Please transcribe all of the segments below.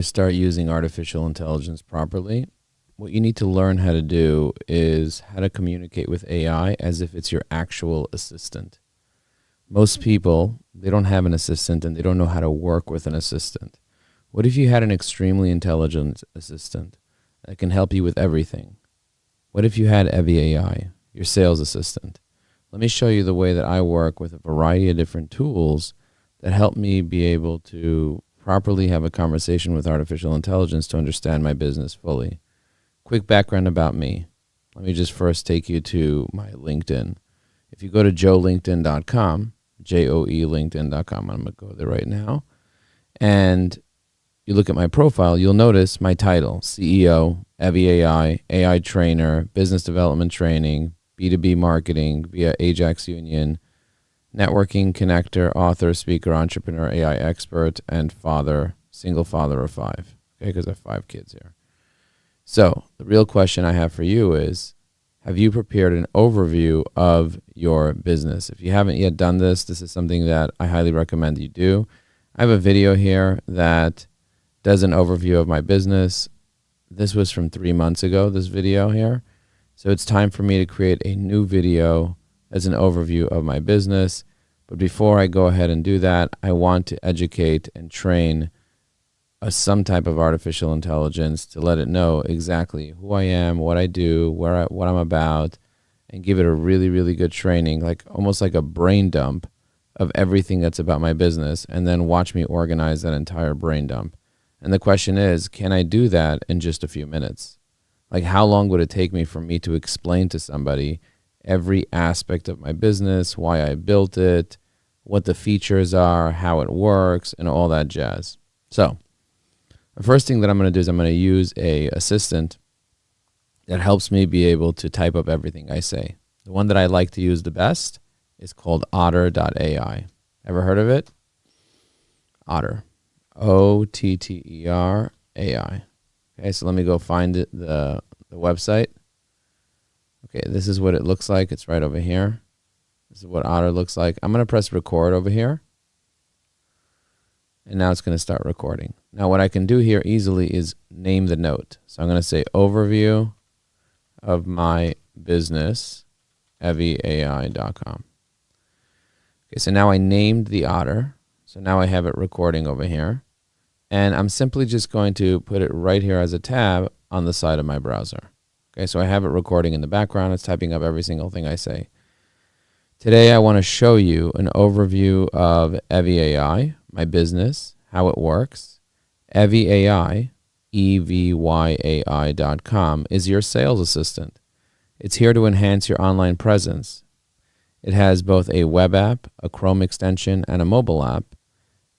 Start using artificial intelligence properly, what you need to learn how to do is how to communicate with AI as if it's your actual assistant. Most people, they don't have an assistant and they don't know how to work with an assistant. What if you had an extremely intelligent assistant that can help you with everything? What if you had Evie AI, your sales assistant? Let me show you the way that I work with a variety of different tools that help me be able to properly have a conversation with artificial intelligence to understand my business fully. Quick background about me. Let me just first take you to my LinkedIn. If you go to joelinkedin.com, JOE LinkedIn.com, I'm going to go there right now, and you look at my profile, you'll notice my title, CEO, Evie AI, AI trainer, business development training, B2B marketing via Ajax Union, networking connector, author, speaker, entrepreneur, AI expert, and father, single father of 5. Okay, because I have 5 kids here. So the real question I have for you is, have you prepared an overview of your business? If you haven't yet done this, this is something that I highly recommend you do. I have a video here that does an overview of my business. This was from 3 months ago, this video here. So it's time for me to create a new video as an overview of my business. But before I go ahead and do that, I want to educate and train some type of artificial intelligence to let it know exactly who I am, what I do, what I'm about, and give it a really, really good training, like almost like a brain dump of everything that's about my business, and then watch me organize that entire brain dump. And the question is, can I do that in just a few minutes? Like, how long would it take me for me to explain to somebody every aspect of my business, why I built it, what the features are, how it works, and all that jazz? So the first thing that I'm going to do is I'm going to use a assistant that helps me be able to type up everything I say. The one that I like to use the best is called Otter.ai. Ever heard of it? Otter. OTTER AI. Okay, so let me go find it, the website. Okay, this is what it looks like. It's right over here. This is what Otter looks like. I'm going to press record over here. And now it's going to start recording. Now what I can do here easily is name the note. So I'm going to say overview of my business, evieai.com. Okay, so now I named the Otter. So now I have it recording over here. And I'm simply just going to put it right here as a tab on the side of my browser. Okay, so I have it recording in the background. It's typing up every single thing I say. Today I want to show you an overview of Evie AI, my business, how it works. Evie AI, EVYAI.com, is your sales assistant. It's here to enhance your online presence. It has both a web app, a Chrome extension, and a mobile app.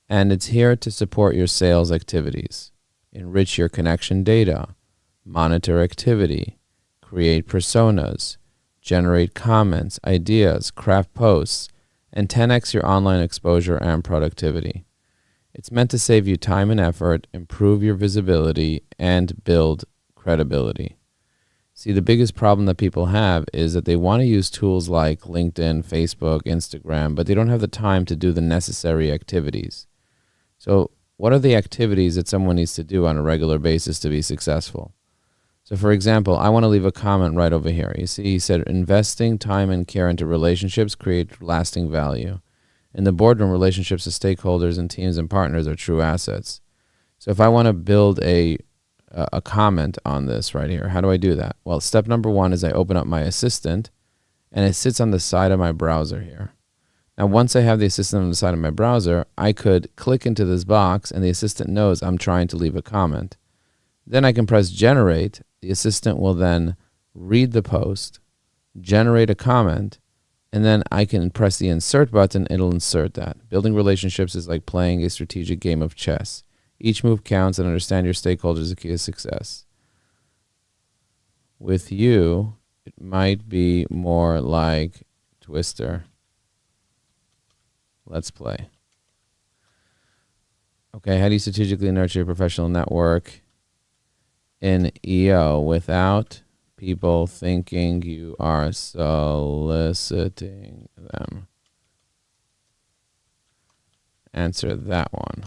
And it's here to support your sales activities, enrich your connection data, monitor activity, create personas, generate comments, ideas, craft posts, and 10x your online exposure and productivity. It's meant to save you time and effort, improve your visibility, and build credibility. See, the biggest problem that people have is that they want to use tools like LinkedIn, Facebook, Instagram, but they don't have the time to do the necessary activities. So what are the activities that someone needs to do on a regular basis to be successful? So for example, I want to leave a comment right over here. You see, he said, investing time and care into relationships create lasting value. In the boardroom, relationships with stakeholders and teams and partners are true assets. So if I want to build a comment on this right here, how do I do that? Well, step number 1 is I open up my assistant, and it sits on the side of my browser here. Now, once I have the assistant on the side of my browser, I could click into this box, and the assistant knows I'm trying to leave a comment. Then I can press generate. The assistant will then read the post, generate a comment, and then I can press the insert button. It'll insert that. Building relationships is like playing a strategic game of chess. Each move counts, and understand your stakeholders is the key to success. With you, it might be more like Twister. Let's play. Okay, how do you strategically nurture your professional network in EO without people thinking you are soliciting them? Answer that one.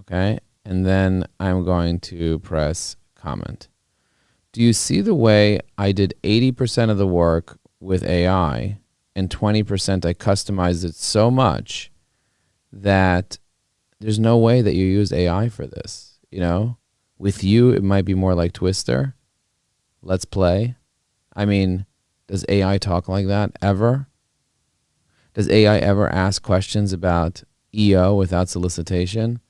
Okay, and then I'm going to press comment. Do you see the way I did 80% of the work with AI and 20% I customized it so much that there's no way that you use AI for this, you know? With you, it might be more like Twister. Let's play. I mean, does AI talk like that ever? Does AI ever ask questions about EO without solicitation?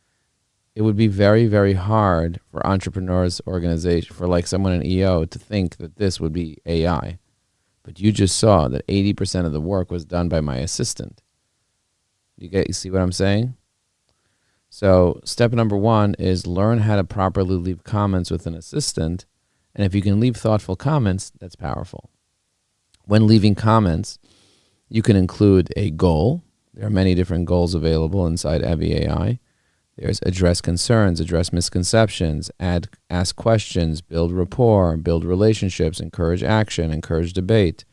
It would be very, very hard for entrepreneurs organization, for like someone in EO to think that this would be AI. But you just saw that 80% of the work was done by my assistant. You see what I'm saying? So step number 1 is learn how to properly leave comments with an assistant. And if you can leave thoughtful comments, that's powerful. When leaving comments, you can include a goal. There are many different goals available inside Evie AI. There's address concerns, address misconceptions, ask questions, build rapport, build relationships, encourage action, encourage debate,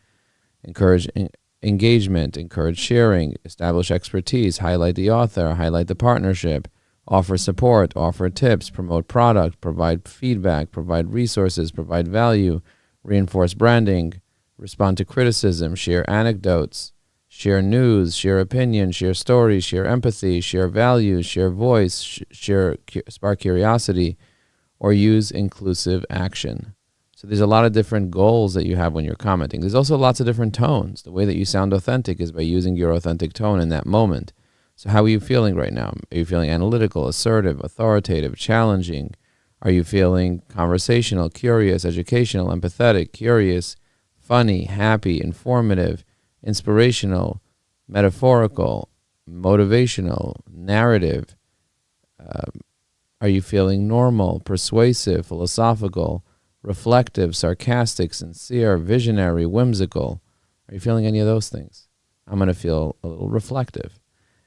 encourage engagement, encourage sharing, establish expertise, highlight the author, highlight the partnership, offer support, offer tips, promote product, provide feedback, provide resources, provide value, reinforce branding, respond to criticism, share anecdotes, share news, share opinion, share stories, share empathy, share values, share voice, spark curiosity, or use inclusive action. So there's a lot of different goals that you have when you're commenting. There's also lots of different tones. The way that you sound authentic is by using your authentic tone in that moment. So how are you feeling right now? Are you feeling analytical, assertive, authoritative, challenging? Are you feeling conversational, curious, educational, empathetic, curious, funny, happy, informative, inspirational, metaphorical, motivational, narrative? Are you feeling normal, persuasive, philosophical, reflective, sarcastic, sincere, visionary, whimsical? Are you feeling any of those things? I'm going to feel a little reflective.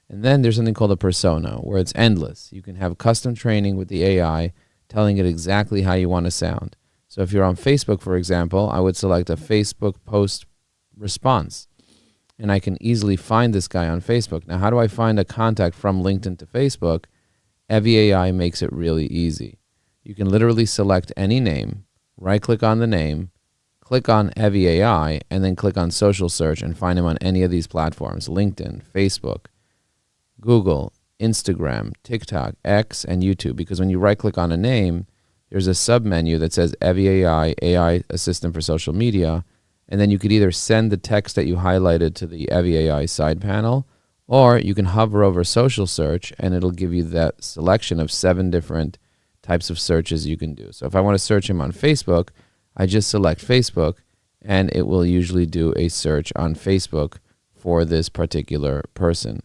And then there's something called a persona, where it's endless. You can have custom training with the AI telling it exactly how you want to sound. So if you're on Facebook, for example, I would select a Facebook post response. And I can easily find this guy on Facebook. Now, how do I find a contact from LinkedIn to Facebook? Evie AI makes it really easy. You can literally select any name, right-click on the name, click on Evie AI, and then click on social search and find him on any of these platforms: LinkedIn, Facebook, Google, Instagram, TikTok, X, and YouTube. Because when you right-click on a name, there's a sub-menu that says Evie AI, AI Assistant for Social Media, and then you could either send the text that you highlighted to the Evie AI side panel, or you can hover over social search, and it'll give you that selection of 7 different types of searches you can do. So if I want to search him on Facebook, I just select Facebook, and it will usually do a search on Facebook for this particular person.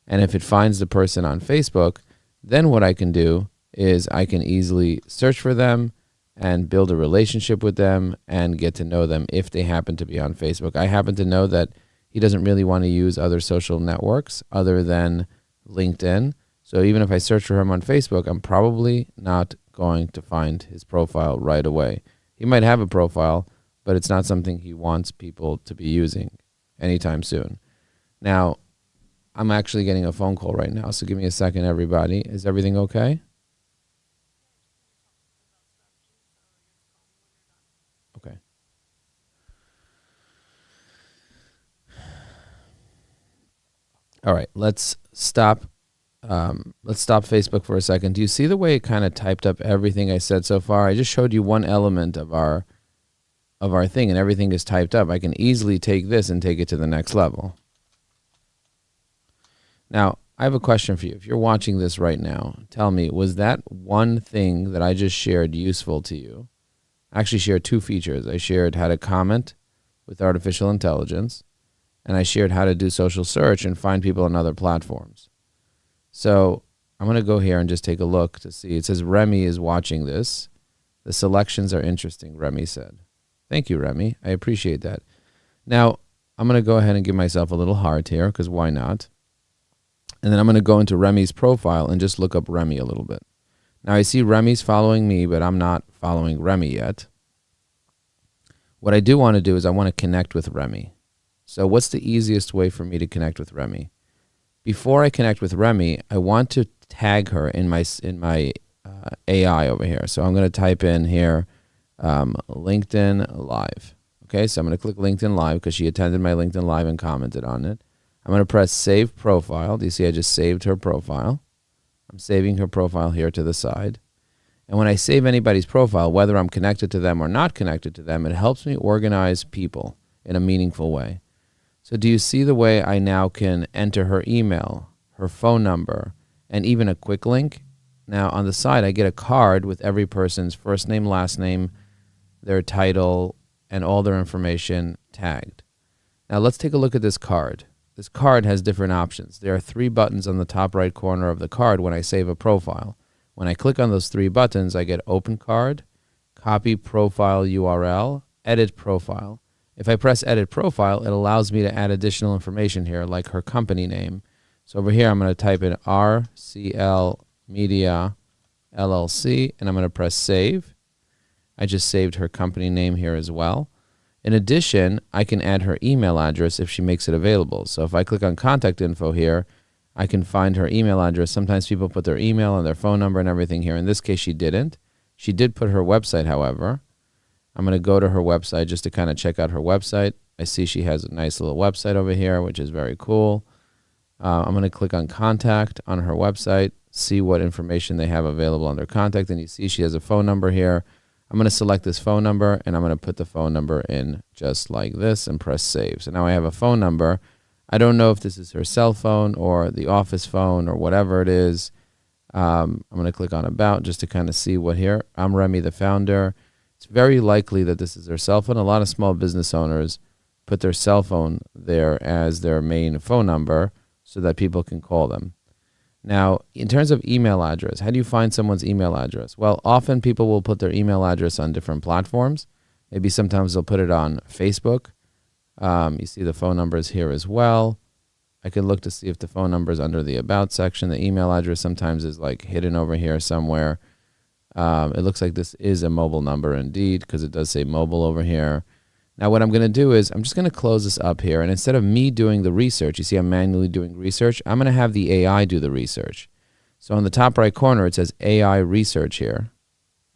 And if it finds the person on Facebook, then what I can do is I can easily search for them and build a relationship with them and get to know them if they happen to be on Facebook. I happen to know that he doesn't really want to use other social networks other than LinkedIn. So even if I search for him on Facebook, I'm probably not going to find his profile right away. He might have a profile, but it's not something he wants people to be using anytime soon. Now, I'm actually getting a phone call right now, so give me a second, everybody. Is everything okay? Okay. All right, let's stop Facebook for a second. Do you see the way it kind of typed up everything I said so far? I just showed you one element of our thing, and everything is typed up. I can easily take this and take it to the next level. Now, I have a question for you. If you're watching this right now, tell me, was that one thing that I just shared useful to you? I actually shared 2 features. I shared how to comment with artificial intelligence, and I shared how to do social search and find people on other platforms. So I'm going to go here and just take a look to see. It says Remy is watching this. The selections are interesting, Remy said. Thank you, Remy. I appreciate that. Now, I'm going to go ahead and give myself a little heart here, because why not? And then I'm going to go into Remy's profile and just look up Remy a little bit. Now I see Remy's following me, but I'm not following Remy yet. What I do want to do is I want to connect with Remy. So what's the easiest way for me to connect with Remy? Before I connect with Remy, I want to tag her in my AI over here. So I'm going to type in here LinkedIn Live. Okay, so I'm going to click LinkedIn Live because she attended my LinkedIn Live and commented on it. I'm going to press Save Profile. Do you see I just saved her profile? I'm saving her profile here to the side. And when I save anybody's profile, whether I'm connected to them or not connected to them, it helps me organize people in a meaningful way. So do you see the way I now can enter her email, her phone number, and even a quick link? Now on the side, I get a card with every person's first name, last name, their title, and all their information tagged. Now let's take a look at this card. This card has different options. There are 3 buttons on the top right corner of the card when I save a profile. When I click on those 3 buttons, I get Open Card, Copy Profile URL, Edit Profile. If I press Edit Profile, it allows me to add additional information here, like her company name. So over here, I'm going to type in RCL Media LLC, and I'm going to press Save. I just saved her company name here as well. In addition, I can add her email address if she makes it available. So if I click on Contact Info here, I can find her email address. Sometimes people put their email and their phone number and everything here. In this case, she didn't. She did put her website, however. I'm going to go to her website just to kind of check out her website. I see she has a nice little website over here, which is very cool. I'm going to click on Contact on her website, see what information they have available under Contact, and you see she has a phone number here. I'm going to select this phone number, and I'm going to put the phone number in just like this and press Save. So now I have a phone number. I don't know if this is her cell phone or the office phone or whatever it is. I'm going to click on About just to kind of see what here. I'm Remy, the founder. It's very likely that this is their cell phone. A lot of small business owners put their cell phone there as their main phone number so that people can call them. Now, in terms of email address, how do you find someone's email address? Well, often people will put their email address on different platforms. Maybe sometimes they'll put it on Facebook. You see the phone number is here as well. I can look to see if the phone number is under the About section. The email address sometimes is like hidden over here somewhere. It looks like this is a mobile number indeed because it does say mobile over here. Now what I'm going to do is I'm just going to close this up here, and instead of me doing the research, you see I'm manually doing research, I'm going to have the AI do the research. So on the top right corner it says AI Research here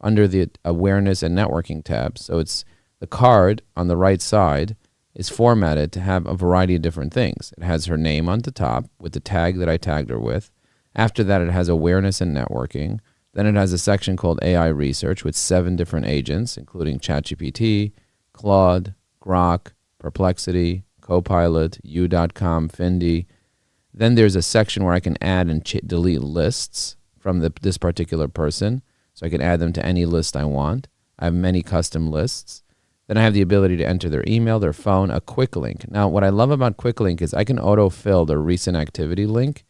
under the Awareness and Networking tab. So it's the card on the right side is formatted to have a variety of different things. It has her name on the top with the tag that I tagged her with. After that it has Awareness and Networking. Then it has a section called AI Research with 7 different agents, including ChatGPT, Claude, Grok, Perplexity, Copilot, U.com, Findy. Then there's a section where I can add and delete lists from this particular person. So I can add them to any list I want. I have many custom lists. Then I have the ability to enter their email, their phone, a quick link. Now, what I love about quick link is I can autofill their recent activity link.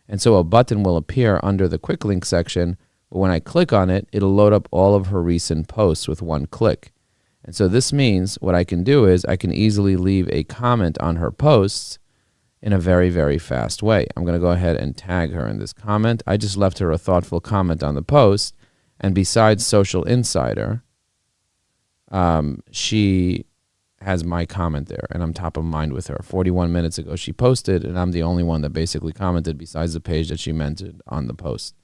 And so a button will appear under the quick link section. But when I click on it, it'll load up all of her recent posts with one click. And so this means what I can do is I can easily leave a comment on her posts in a very, very fast way. I'm going to go ahead and tag her in this comment. I just left her a thoughtful comment on the post. And besides Social Insider, she has my comment there, and I'm top of mind with her. 41 minutes ago she posted, and I'm the only one that basically commented besides the page that she mentioned on the post.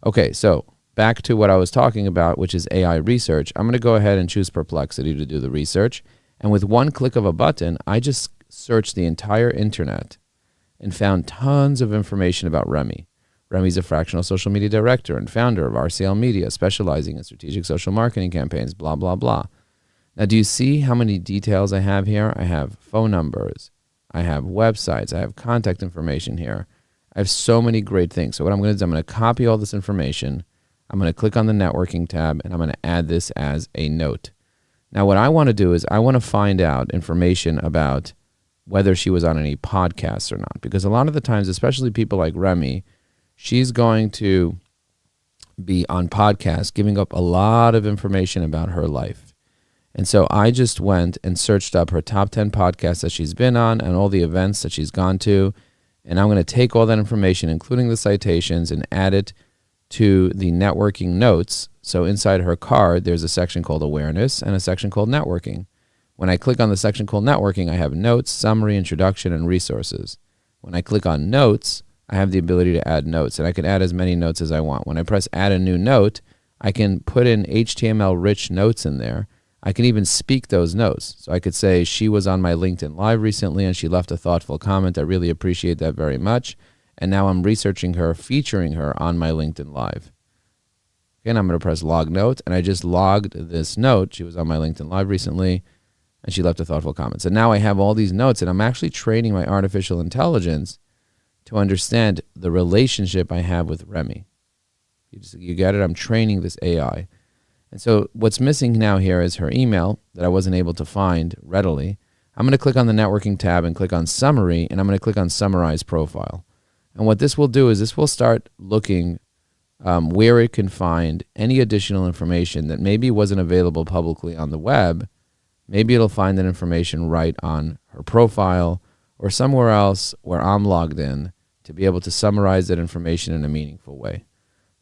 Okay, so back to what I was talking about, which is AI research. I'm going to go ahead and choose Perplexity to do the research. And with one click of a button, I just searched the entire internet and found tons of information about Remy. Remy's a fractional social media director and founder of RCL Media, specializing in strategic social marketing campaigns, blah, blah, blah. Now, do you see how many details I have here? I have phone numbers. I have websites. I have contact information here. I have so many great things. So what I'm going to do, I'm going to copy all this information. I'm going to click on the networking tab, and I'm going to add this as a note. Now, what I want to do is I want to find out information about whether she was on any podcasts or not. Because a lot of the times, especially people like Remy, she's going to be on podcasts, giving up a lot of information about her life. And so I just went and searched up her top 10 podcasts that she's been on and all the events that she's gone to. And I'm going to take all that information, including the citations, and add it to the networking notes. So inside her card, there's a section called Awareness and a section called Networking. When I click on the section called Networking, I have Notes, Summary, Introduction, and Resources. When I click on Notes, I have the ability to add notes, and I can add as many notes as I want. When I press add a new note, I can put in HTML-rich notes in there. I can even speak those notes. So I could say, she was on my LinkedIn Live recently and she left a thoughtful comment. I really appreciate that very much. And now I'm researching her, featuring her on my LinkedIn Live. Again, I'm going to press log note, and I just logged this note. She was on my LinkedIn Live recently and she left a thoughtful comment. So now I have all these notes, and I'm actually training my artificial intelligence to understand the relationship I have with Remy. You get it? I'm training this AI. And so what's missing now here is her email that I wasn't able to find readily. I'm going to click on the networking tab and click on summary, and I'm going to click on summarize profile. And what this will do is this will start looking where it can find any additional information that maybe wasn't available publicly on the web. Maybe it'll find that information right on her profile or somewhere else where I'm logged in to be able to summarize that information in a meaningful way.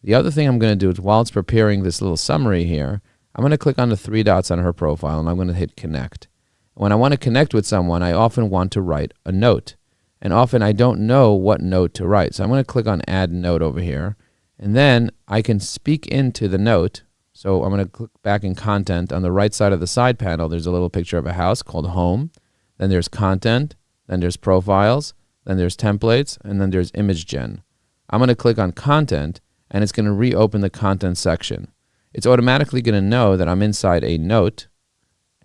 The other thing I'm going to do is, while it's preparing this little summary here, I'm going to click on the three dots on her profile, and I'm going to hit connect. When I want to connect with someone, I often want to write a note. And often I don't know what note to write. So I'm going to click on add note over here, and then I can speak into the note. So I'm going to click back in content. On the right side of the side panel, there's a little picture of a house called home. Then there's content. Then there's profiles. Then there's templates. And then there's image gen. I'm going to click on content, and it's going to reopen the content section. It's automatically going to know that I'm inside a note,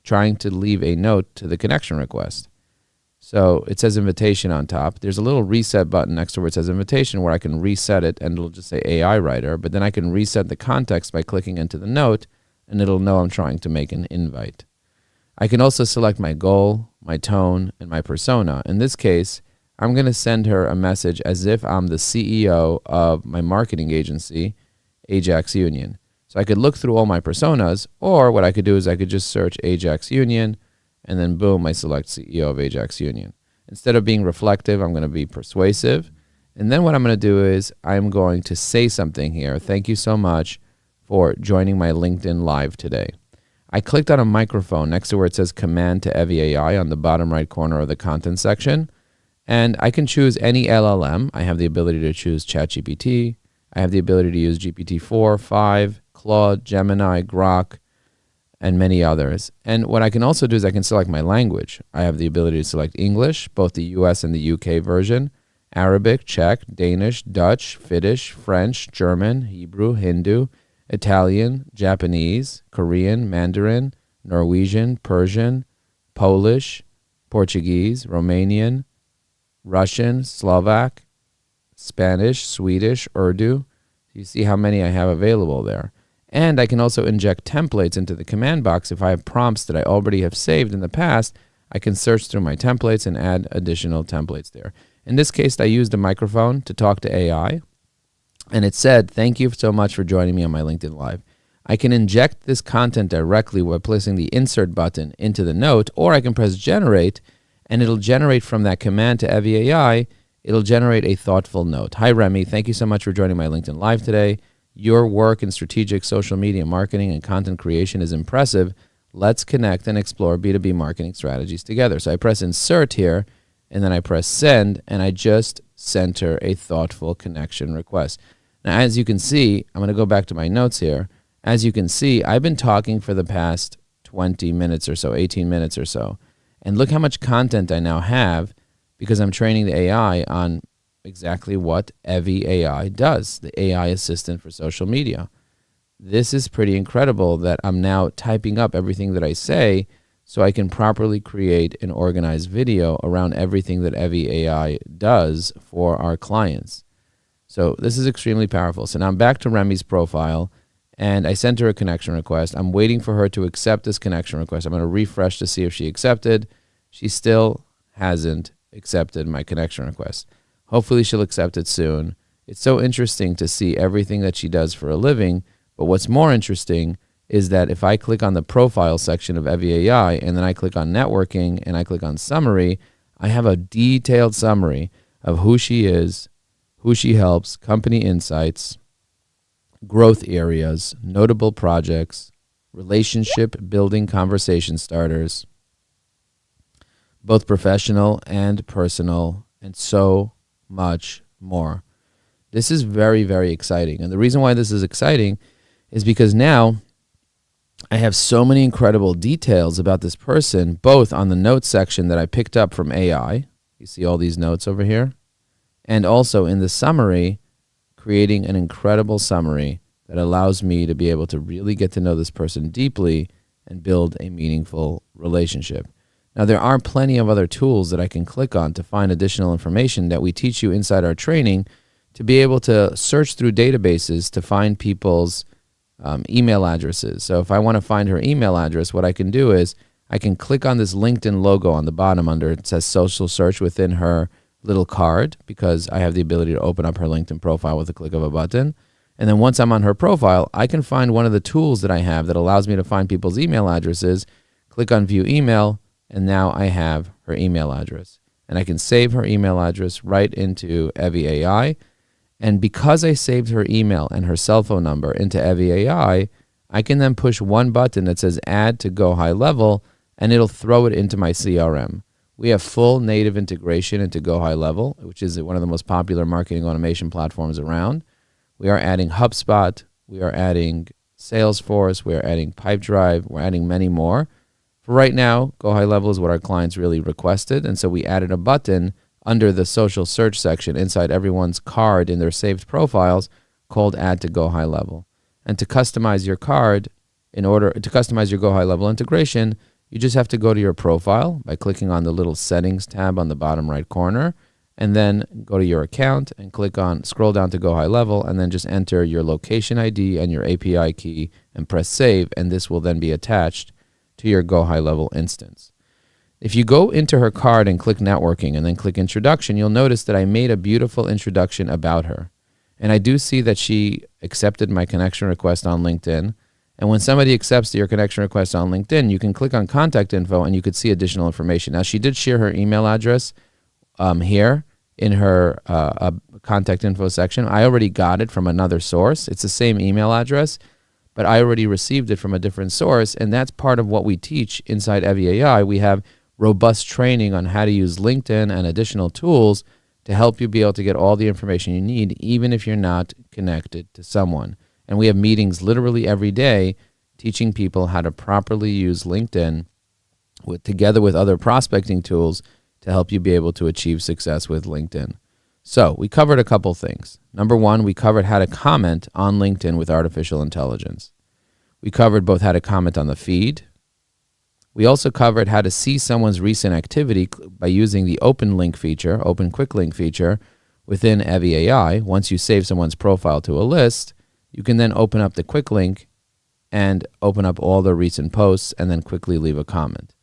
trying to leave a note to the connection request. So it says invitation on top. There's a little reset button next to where it says invitation where I can reset it, and it'll just say AI writer, but then I can reset the context by clicking into the note, and it'll know I'm trying to make an invite. I can also select my goal, my tone, and my persona. In this case, I'm going to send her a message as if I'm the CEO of my marketing agency, Ajax Union. So I could look through all my personas, or what I could do is I could just search Ajax Union, and then boom, I select CEO of Ajax Union. Instead of being reflective, I'm going to be persuasive. And then what I'm going to do is I'm going to say something here. Thank you so much for joining my LinkedIn Live today. I clicked on a microphone next to where it says Command to Evie AI on the bottom right corner of the content section. And I can choose any LLM. I have the ability to choose ChatGPT. I have the ability to use GPT-4, 5, Claude, Gemini, Grok, and many others. And what I can also do is I can select my language. I have the ability to select English, both the US and the UK version, Arabic, Czech, Danish, Dutch, Finnish, French, German, Hebrew, Hindu, Italian, Japanese, Korean, Mandarin, Norwegian, Persian, Polish, Portuguese, Romanian, Russian, Slovak, Spanish, Swedish, Urdu. You see how many I have available there. And I can also inject templates into the command box. If I have prompts that I already have saved in the past, I can search through my templates and add additional templates there. In this case, I used a microphone to talk to AI, and it said, thank you so much for joining me on my LinkedIn Live. I can inject this content directly by placing the insert button into the note, or I can press generate, and it'll generate from that command to Evie AI, it'll generate a thoughtful note. Hi, Remy. Thank you so much for joining my LinkedIn Live today. Your work in strategic social media marketing and content creation is impressive. Let's connect and explore B2B marketing strategies together. So I press insert here, and then I press send, and I just sent her a thoughtful connection request. Now, as you can see, I'm going to go back to my notes here. As you can see, I've been talking for the past 20 minutes or so, 18 minutes or so. And look how much content I now have because I'm training the AI on exactly what Evie AI does, the AI assistant for social media. This is pretty incredible that I'm now typing up everything that I say so I can properly create an organized video around everything that Evie AI does for our clients. So this is extremely powerful. So now I'm back to Remy's profile, and I sent her a connection request. I'm waiting for her to accept this connection request. I'm going to refresh to see if she accepted. She still hasn't accepted my connection request. Hopefully she'll accept it soon. It's so interesting to see everything that she does for a living, but what's more interesting is that if I click on the profile section of Evie AI and then I click on networking and I click on summary, I have a detailed summary of who she is, who she helps, company insights, growth areas, notable projects, relationship building conversation starters, both professional and personal, and so much more. This is very, very exciting. And the reason why this is exciting is because now I have so many incredible details about this person, both on the notes section that I picked up from AI. You see all these notes over here. And also in the summary, creating an incredible summary that allows me to be able to really get to know this person deeply and build a meaningful relationship. Now, there are plenty of other tools that I can click on to find additional information that we teach you inside our training to be able to search through databases to find people's email addresses. So if I want to find her email address, what I can do is I can click on this LinkedIn logo on the bottom under it says social search within her little card, because I have the ability to open up her LinkedIn profile with a click of a button. And then once I'm on her profile, I can find one of the tools that I have that allows me to find people's email addresses, click on view email, and now I have her email address. And I can save her email address right into Evie AI. And because I saved her email and her cell phone number into Evie AI, I can then push one button that says add to Go High Level, and it'll throw it into my CRM. We have full native integration into Go High Level, which is one of the most popular marketing automation platforms around. We are adding HubSpot, we are adding Salesforce, we are adding Pipedrive, we're adding many more. For right now, Go High Level is what our clients really requested, and so we added a button under the social search section inside everyone's card in their saved profiles called Add to Go High Level. And to customize your card, in order to customize your Go High Level integration, you just have to go to your profile by clicking on the little settings tab on the bottom right corner, and then go to your account and scroll down to Go High Level, and then just enter your location ID and your API key and press save, and this will then be attached to your Go High Level instance. If you go into her card and click networking and then click introduction, you'll notice that I made a beautiful introduction about her. And I do see that she accepted my connection request on LinkedIn. And when somebody accepts your connection request on LinkedIn, you can click on contact info and you could see additional information. Now, she did share her email address here in her contact info section. I already got it from another source. It's the same email address, but I already received it from a different source. And that's part of what we teach inside Evie AI. We have robust training on how to use LinkedIn and additional tools to help you be able to get all the information you need, even if you're not connected to someone. And we have meetings literally every day teaching people how to properly use LinkedIn together with other prospecting tools to help you be able to achieve success with LinkedIn. So we covered a couple things. Number one, we covered how to comment on LinkedIn with artificial intelligence. We covered both how to comment on the feed. We also covered how to see someone's recent activity by using the open quick link feature within Evie AI. Once you save someone's profile to a list, you can then open up the quick link and open up all the recent posts and then quickly leave a comment.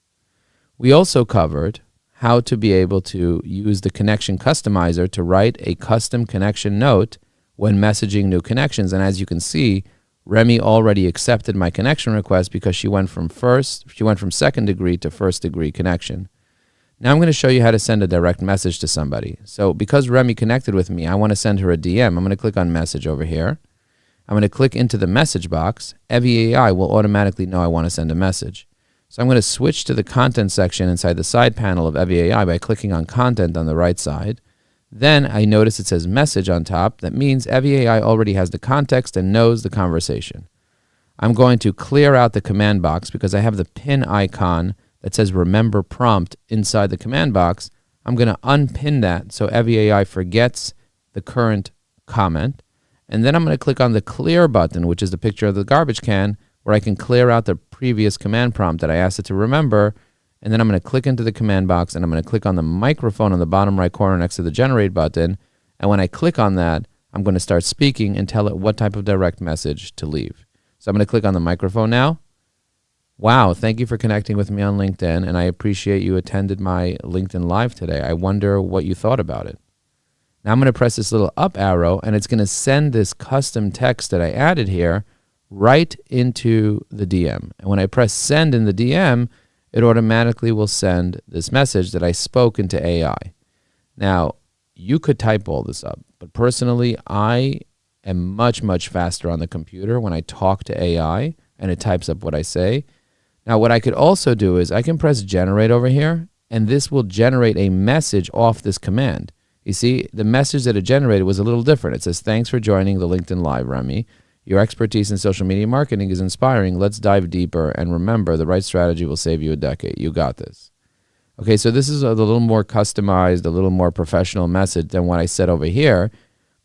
We also covered how to be able to use the connection customizer to write a custom connection note when messaging new connections. And as you can see, Remy already accepted my connection request because she went from second degree to first degree connection. Now I'm going to show you how to send a direct message to somebody. So because Remy connected with me, I want to send her a DM. I'm going to click on message over here. I'm going to click into the message box. Evie AI will automatically know I want to send a message. So I'm going to switch to the content section inside the side panel of Evie AI by clicking on content on the right side. Then I notice it says message on top. That means Evie AI already has the context and knows the conversation. I'm going to clear out the command box because I have the pin icon that says remember prompt inside the command box. I'm going to unpin that so Evie AI forgets the current comment. And then I'm going to click on the clear button, which is the picture of the garbage can, where I can clear out the previous command prompt that I asked it to remember. And then I'm going to click into the command box and I'm going to click on the microphone on the bottom right corner next to the generate button. And when I click on that, I'm going to start speaking and tell it what type of direct message to leave. So I'm going to click on the microphone now. Wow, thank you for connecting with me on LinkedIn, and I appreciate you attended my LinkedIn Live today. I wonder what you thought about it. Now I'm going to press this little up arrow, and it's going to send this custom text that I added here right into the DM. And when I press send in the DM, it automatically will send this message that I spoke into AI. Now, you could type all this up, but personally, I am much, much faster on the computer when I talk to AI and it types up what I say. Now, what I could also do is I can press generate over here, and this will generate a message off this command. You see, the message that it generated was a little different. It says, thanks for joining the LinkedIn Live, Remy. Your expertise in social media marketing is inspiring. Let's dive deeper. And remember, the right strategy will save you a decade. You got this. Okay, so this is a little more customized, a little more professional message than what I said over here,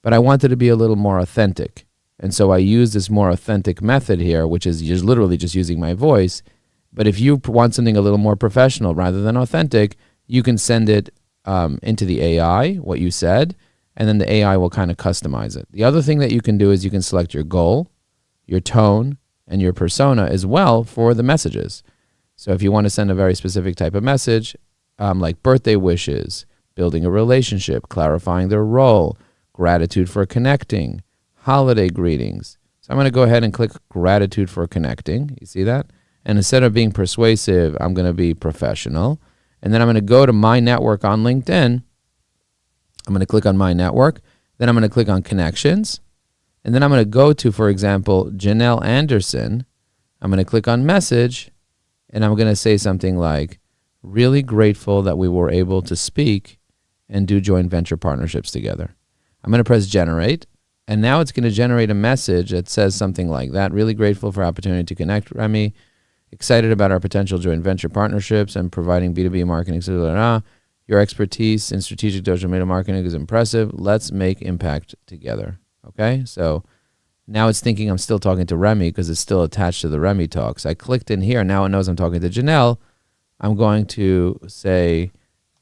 but I wanted to be a little more authentic. And so I use this more authentic method here, which is just literally just using my voice. But if you want something a little more professional rather than authentic, you can send it into the AI, what you said, and then the AI will kind of customize it. The other thing that you can do is you can select your goal, your tone, and your persona as well for the messages. So if you want to send a very specific type of message, like birthday wishes, building a relationship, clarifying their role, gratitude for connecting, holiday greetings. So I'm going to go ahead and click gratitude for connecting. You see that? And instead of being persuasive, I'm going to be professional. And then I'm going to go to my network on LinkedIn. I'm going to click on my network. Then I'm going to click on connections. And then I'm going to go to, for example, Janelle Anderson. I'm going to click on message. And I'm going to say something like, really grateful that we were able to speak and do joint venture partnerships together. I'm going to press generate. And now it's going to generate a message that says something like that. Really grateful for opportunity to connect, Remy. Excited about our potential joint venture partnerships and providing B2B marketing. Your expertise in strategic digital media marketing is impressive. Let's make impact together. Okay, so now it's thinking I'm still talking to Remy because it's still attached to the Remy talks. I clicked in here. Now it knows I'm talking to Janelle. I'm going to say,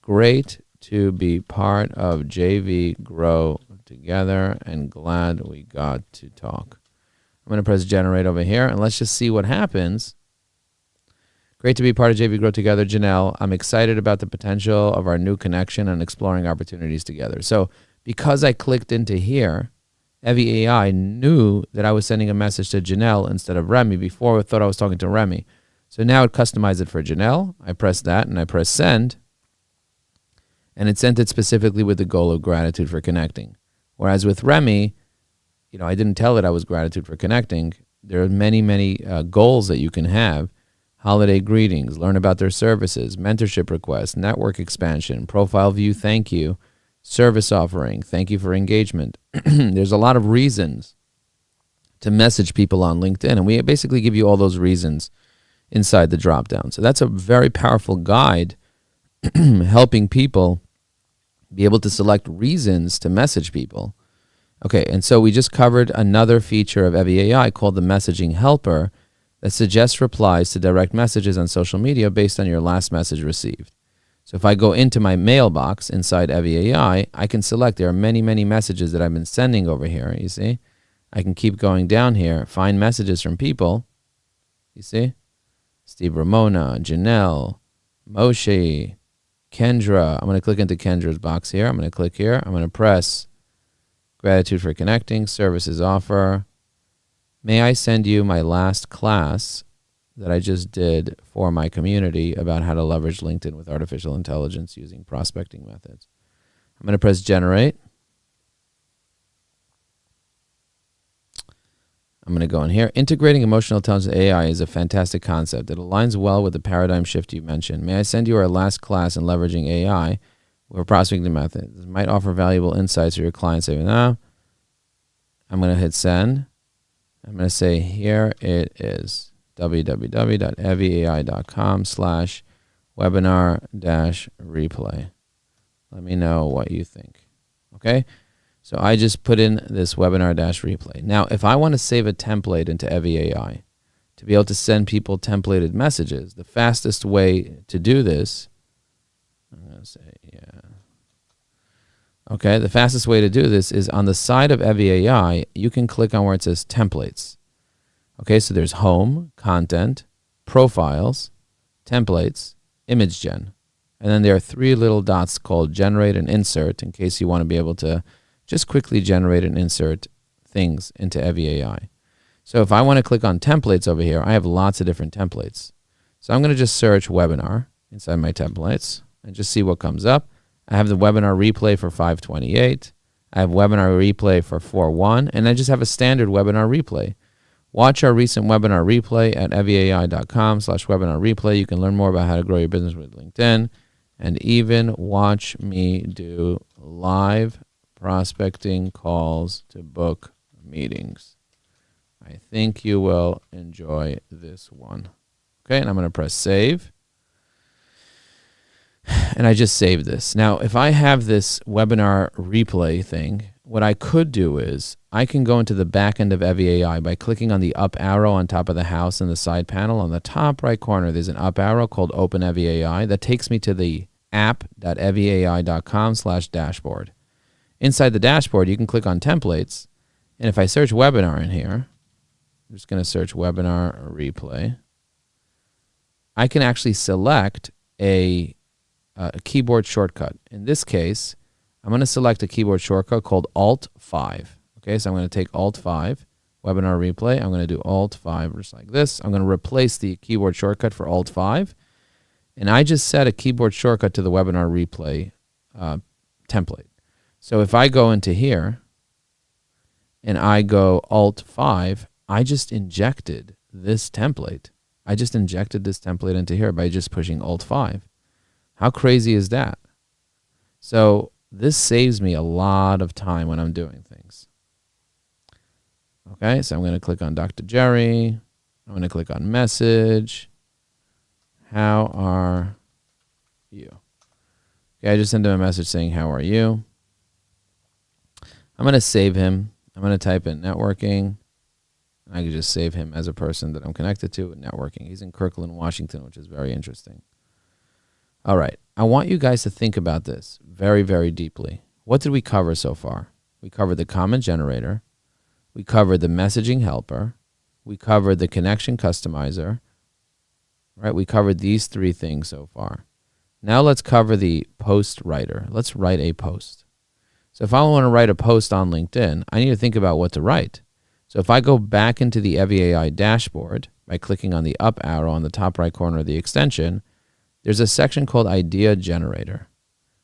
great to be part of JV Grow Together and glad we got to talk. I'm going to press generate over here and let's just see what happens. Great to be part of JV Grow Together, Janelle. I'm excited about the potential of our new connection and exploring opportunities together. So because I clicked into here, Evie AI knew that I was sending a message to Janelle instead of Remy. Before I thought I was talking to Remy. So now it customized it for Janelle. I press that and I press send. And it sent it specifically with the goal of gratitude for connecting. Whereas with Remy, I didn't tell it I was gratitude for connecting. There are many, many goals that you can have. Holiday greetings, learn about their services, mentorship requests, network expansion, profile view, thank you, service offering, thank you for engagement. There's a lot of reasons to message people on LinkedIn, and we basically give you all those reasons inside the dropdown. So that's a very powerful guide helping people be able to select reasons to message people. Okay, and so we just covered another feature of Evie AI called the Messaging Helper that suggests replies to direct messages on social media based on your last message received. So if I go into my mailbox inside Evie AI, I can select, there are many, many messages that I've been sending over here, you see? I can keep going down here, find messages from people, you see? Steve Ramona, Janelle, Moshe, Kendra. I'm going to click into Kendra's box here. I'm going to click here. I'm going to press gratitude for connecting, services offer. May I send you my last class that I just did for my community about how to leverage LinkedIn with artificial intelligence using prospecting methods. I'm going to press generate. I'm going to go in here. Integrating emotional intelligence with AI is a fantastic concept. It aligns well with the paradigm shift you mentioned. May I send you our last class in leveraging AI with prospecting methods? This might offer valuable insights for your clients. I'm going to hit send. I'm going to say, here it is, www.evieai.com/webinar-replay. Let me know what you think. Okay? So I just put in this webinar-replay. Now, if I want to save a template into Evie AI to be able to send people templated messages, the fastest way to do this, I'm going to say, yeah. Okay, the fastest way to do this is on the side of Evie AI, you can click on where it says templates. Okay, so there's home, content, profiles, templates, image gen. And then there are three little dots called generate and insert in case you want to be able to just quickly generate and insert things into Evie AI. So if I want to click on templates over here, I have lots of different templates. So I'm going to just search webinar inside my templates and just see what comes up. I have the webinar replay for 528. I have webinar replay for 4.1, and I just have a standard webinar replay. Watch our recent webinar replay at evieai.com/webinar replay. You can learn more about how to grow your business with LinkedIn. and even watch me do live prospecting calls to book meetings. I think you will enjoy this one. Okay, and I'm going to press save. And I just saved this. Now, if I have this webinar replay thing, what I could do is I can go into the back end of Evie AI by clicking on the up arrow on top of the house in the side panel. On the top right corner, there's an up arrow called Open Evie AI that takes me to the app.evieai.com/dashboard. Inside the dashboard, you can click on templates. And if I search webinar in here, I'm just going to search webinar replay. I can actually select a keyboard shortcut. In this case, I'm going to select a keyboard shortcut called Alt-5. Okay, so I'm going to take Alt-5, webinar replay. I'm going to do Alt-5 just like this. I'm going to replace the keyboard shortcut for Alt-5. And I just set a keyboard shortcut to the webinar replay template. So if I go into here and I go Alt-5, I just injected this template. I just injected this template into here by just pushing Alt-5. How crazy is that? So this saves me a lot of time when I'm doing things. Okay, so I'm going to click on Dr. Jerry. I'm going to click on message. How are you? Okay, I just sent him a message saying, how are you? I'm going to save him. I'm going to type in networking. I can just save him as a person that I'm connected to with networking. He's in Kirkland, Washington, which is very interesting. All right. I want you guys to think about this very, very deeply. What did we cover so far? We covered the comment generator. We covered the messaging helper. We covered the connection customizer. Right? We covered these three things so far. Now let's cover the post writer. Let's write a post. So if I want to write a post on LinkedIn, I need to think about what to write. So if I go back into the Evie AI dashboard by clicking on the up arrow on the top right corner of the extension, there's a section called Idea Generator.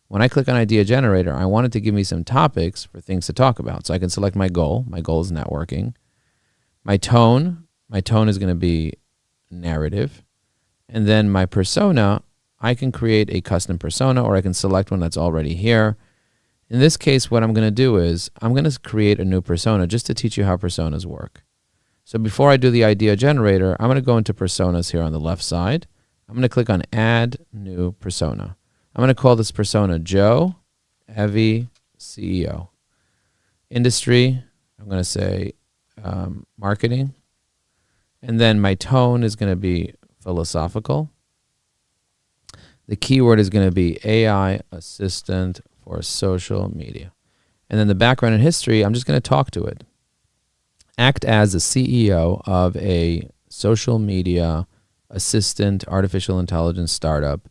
When I click on Idea Generator, I want it to give me some topics for things to talk about. So I can select my goal. My goal is networking. My tone is going to be narrative. And then my persona, I can create a custom persona or I can select one that's already here. In this case, what I'm going to do is I'm going to create a new persona just to teach you how personas work. So before I do the Idea Generator, I'm going to go into personas here on the left side. I'm going to click on Add New Persona. I'm going to call this persona Joe, Evie, CEO. Industry, I'm going to say marketing. And then my tone is going to be philosophical. The keyword is going to be AI assistant for social media. And then the background and history, I'm just going to talk to it. Act as the CEO of a social media assistant artificial intelligence startup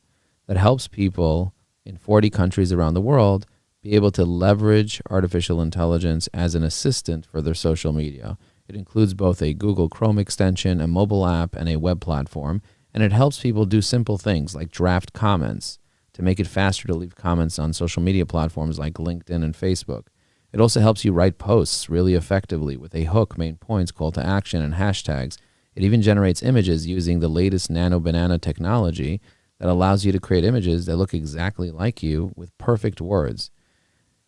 that helps people in 40 countries around the world be able to leverage artificial intelligence as an assistant for their social media. It includes both a Google Chrome extension, a mobile app, and a web platform, and it helps people do simple things like draft comments to make it faster to leave comments on social media platforms like LinkedIn and Facebook. It also helps you write posts really effectively with a hook, main points, call to action, and hashtags. It even generates images using the latest Nano Banana technology that allows you to create images that look exactly like you with perfect words.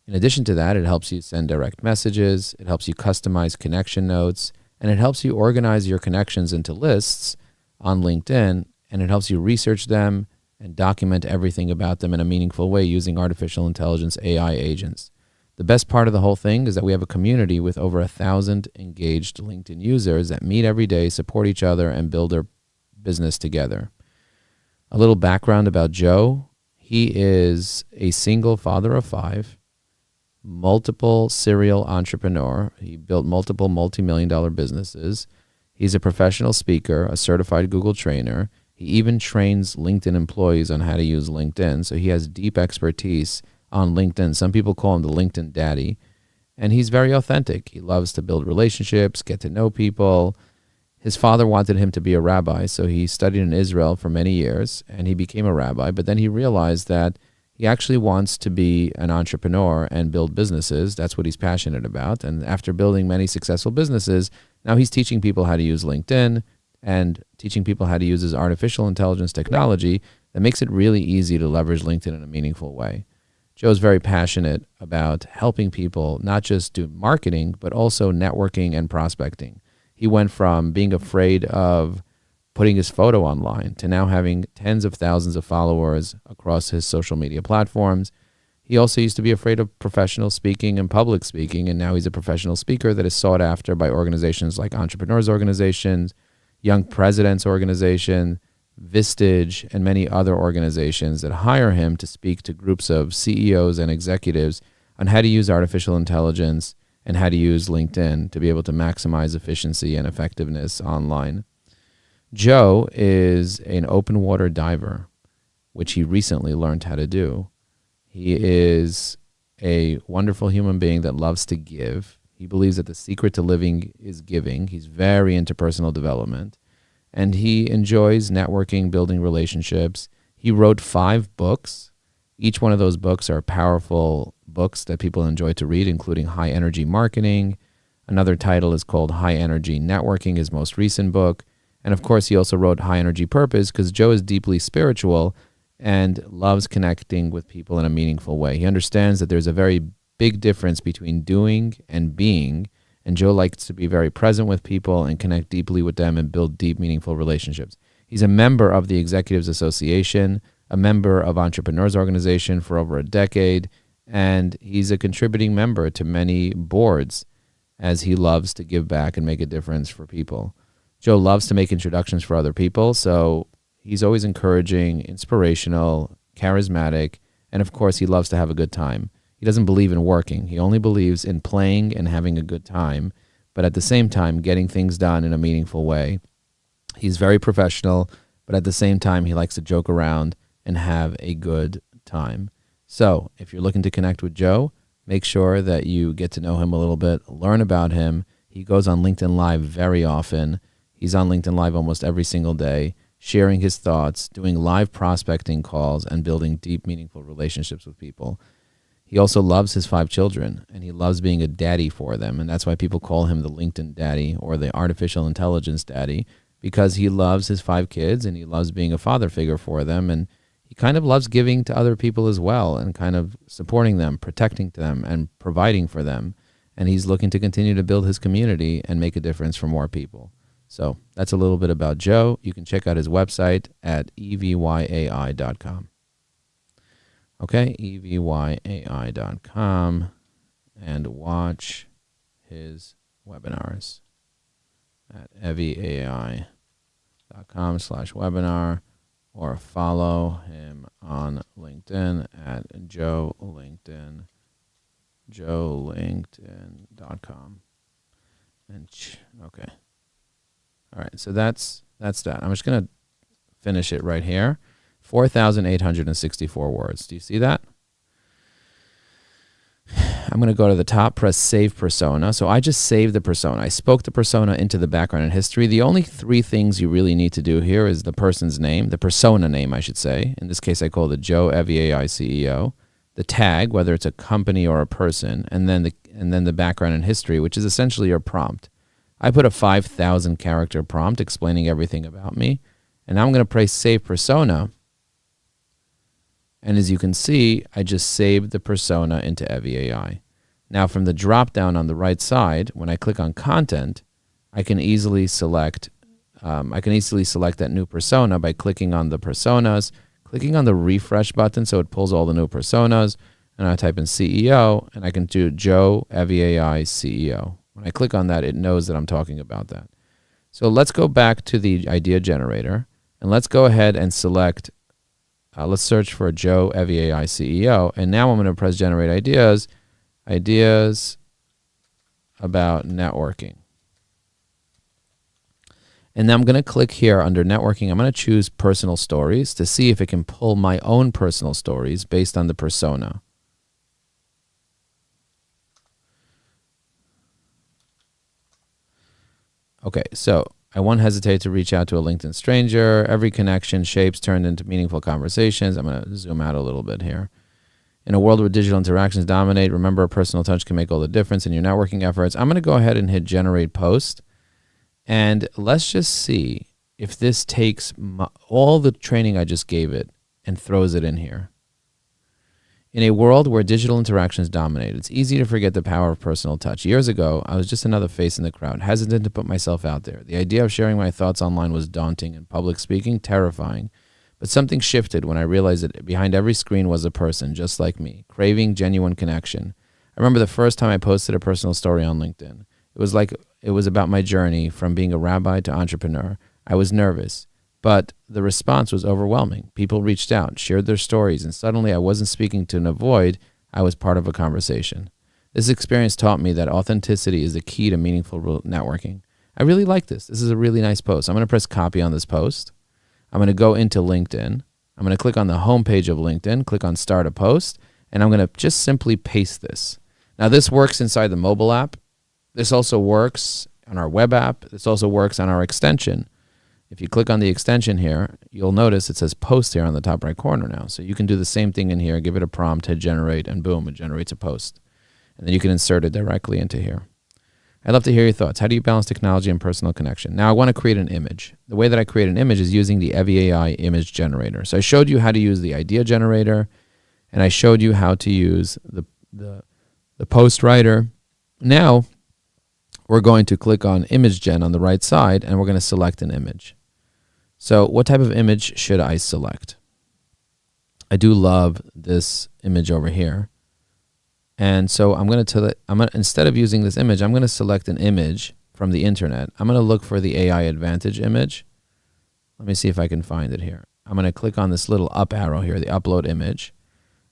In addition to that, it helps you send direct messages, it helps you customize connection notes, and it helps you organize your connections into lists on LinkedIn, and it helps you research them and document everything about them in a meaningful way using artificial intelligence AI agents. The best part of the whole thing is that we have a community with over 1,000 engaged LinkedIn users that meet every day, support each other, and build their business together. A little background about Joe. He is a single father of 5, multiple serial entrepreneur. He built multiple multi-million-dollar businesses. He's a professional speaker, a certified Google trainer. He even trains LinkedIn employees on how to use LinkedIn, so he has deep expertise on LinkedIn. Some people call him the LinkedIn daddy, and he's very authentic. He loves to build relationships, get to know people. His father wanted him to be a rabbi, so he studied in Israel for many years, and he became a rabbi, but then he realized that he actually wants to be an entrepreneur and build businesses. That's what he's passionate about, and after building many successful businesses, now he's teaching people how to use LinkedIn and teaching people how to use his artificial intelligence technology that makes it really easy to leverage LinkedIn in a meaningful way. Joe's very passionate about helping people not just do marketing, but also networking and prospecting. He went from being afraid of putting his photo online to now having tens of thousands of followers across his social media platforms. He also used to be afraid of professional speaking and public speaking, and now he's a professional speaker that is sought after by organizations like Entrepreneurs Organizations, Young Presidents Organization, Vistage, and many other organizations that hire him to speak to groups of CEOs and executives on how to use artificial intelligence and how to use LinkedIn to be able to maximize efficiency and effectiveness online. Joe is an open water diver, which he recently learned how to do. He is a wonderful human being that loves to give. He believes that the secret to living is giving. He's very into personal development. And he enjoys networking, building relationships. He wrote 5 books. Each one of those books are powerful books that people enjoy to read, including High Energy Marketing. Another title is called High Energy Networking, his most recent book. And of course, he also wrote High Energy Purpose because Joe is deeply spiritual and loves connecting with people in a meaningful way. He understands that there's a very big difference between doing and being, and Joe likes to be very present with people and connect deeply with them and build deep, meaningful relationships. He's a member of the Executives Association, a member of Entrepreneurs Organization for over a decade, and he's a contributing member to many boards as he loves to give back and make a difference for people. Joe loves to make introductions for other people, so he's always encouraging, inspirational, charismatic, and of course, he loves to have a good time. He doesn't believe in working. He only believes in playing and having a good time, but at the same time, getting things done in a meaningful way. He's very professional, but at the same time, he likes to joke around and have a good time. So if you're looking to connect with Joe, make sure that you get to know him a little bit, learn about him. He goes on LinkedIn Live very often. He's on LinkedIn Live almost every single day, sharing his thoughts, doing live prospecting calls, and building deep, meaningful relationships with people. He also loves his 5 children, and he loves being a daddy for them, and that's why people call him the LinkedIn daddy or the artificial intelligence daddy, because he loves his 5 kids, and he loves being a father figure for them, and he kind of loves giving to other people as well, and kind of supporting them, protecting them, and providing for them, and he's looking to continue to build his community and make a difference for more people. So that's a little bit about Joe. You can check out his website at evyai.com. Okay, evyai.com, and watch his webinars at evyai.com/webinar, or follow him on LinkedIn at Joe LinkedIn, joelinkedin.com. And okay. All right, so that's that. I'm just going to finish it right here. 4,864 words. Do you see that? I'm going to go to the top, press Save Persona. So I just saved the persona. I spoke the persona into the background and history. The only 3 things you really need to do here is the person's name, the persona name, I should say. In this case, I call it Joe Evyai CEO. The tag, whether it's a company or a person, and then the background and history, which is essentially your prompt. I put a 5,000 character prompt explaining everything about me. And now I'm going to press Save Persona. And as you can see, I just saved the persona into Evyai. Now from the drop down on the right side, when I click on content, I can easily select that new persona by clicking on the personas, clicking on the refresh button so it pulls all the new personas, and I type in CEO, and I can do Joe Evyai CEO. When I click on that, it knows that I'm talking about that. So let's go back to the idea generator, and let's go ahead and select, let's search for Joe Evyai CEO, and now I'm going to press Generate Ideas about networking. And then I'm going to click here under networking. I'm going to choose personal stories to see if it can pull my own personal stories based on the persona. Okay, so I won't hesitate to reach out to a LinkedIn stranger. Every connection shapes turned into meaningful conversations. I'm going to zoom out a little bit here. In a world where digital interactions dominate, remember a personal touch can make all the difference in your networking efforts. I'm going to go ahead and hit Generate Post. And let's just see if this takes all the training I just gave it and throws it in here. In a world where digital interactions dominate, it's easy to forget the power of personal touch. Years ago, I was just another face in the crowd, hesitant to put myself out there. The idea of sharing my thoughts online was daunting, and public speaking terrifying. But something shifted when I realized that behind every screen was a person just like me, craving genuine connection. I remember the first time I posted a personal story on LinkedIn. It was about my journey from being a rabbi to entrepreneur. I was nervous, but the response was overwhelming. People reached out, shared their stories, and suddenly I wasn't speaking to a void. I was part of a conversation. This experience taught me that authenticity is the key to meaningful networking. I really like this. This is a really nice post. I'm going to press copy on this post. I'm going to go into LinkedIn. I'm going to click on the homepage of LinkedIn, click on Start a Post, and I'm going to just simply paste this. Now, this works inside the mobile app. This also works on our web app. This also works on our extension. If you click on the extension here, you'll notice it says post here on the top right corner now. So you can do the same thing in here, give it a prompt, hit generate, and boom, it generates a post. And then you can insert it directly into here. I'd love to hear your thoughts. How do you balance technology and personal connection? Now, I want to create an image. The way that I create an image is using the Evie AI image generator. So I showed you how to use the idea generator, and I showed you how to use the post writer. Now, we're going to click on image gen on the right side, and we're going to select an image. So what type of image should I select? I do love this image over here. And so instead of using this image, I'm going to select an image from the internet. I'm going to look for the AI Advantage image. Let me see if I can find it here. I'm going to click on this little up arrow here, the upload image.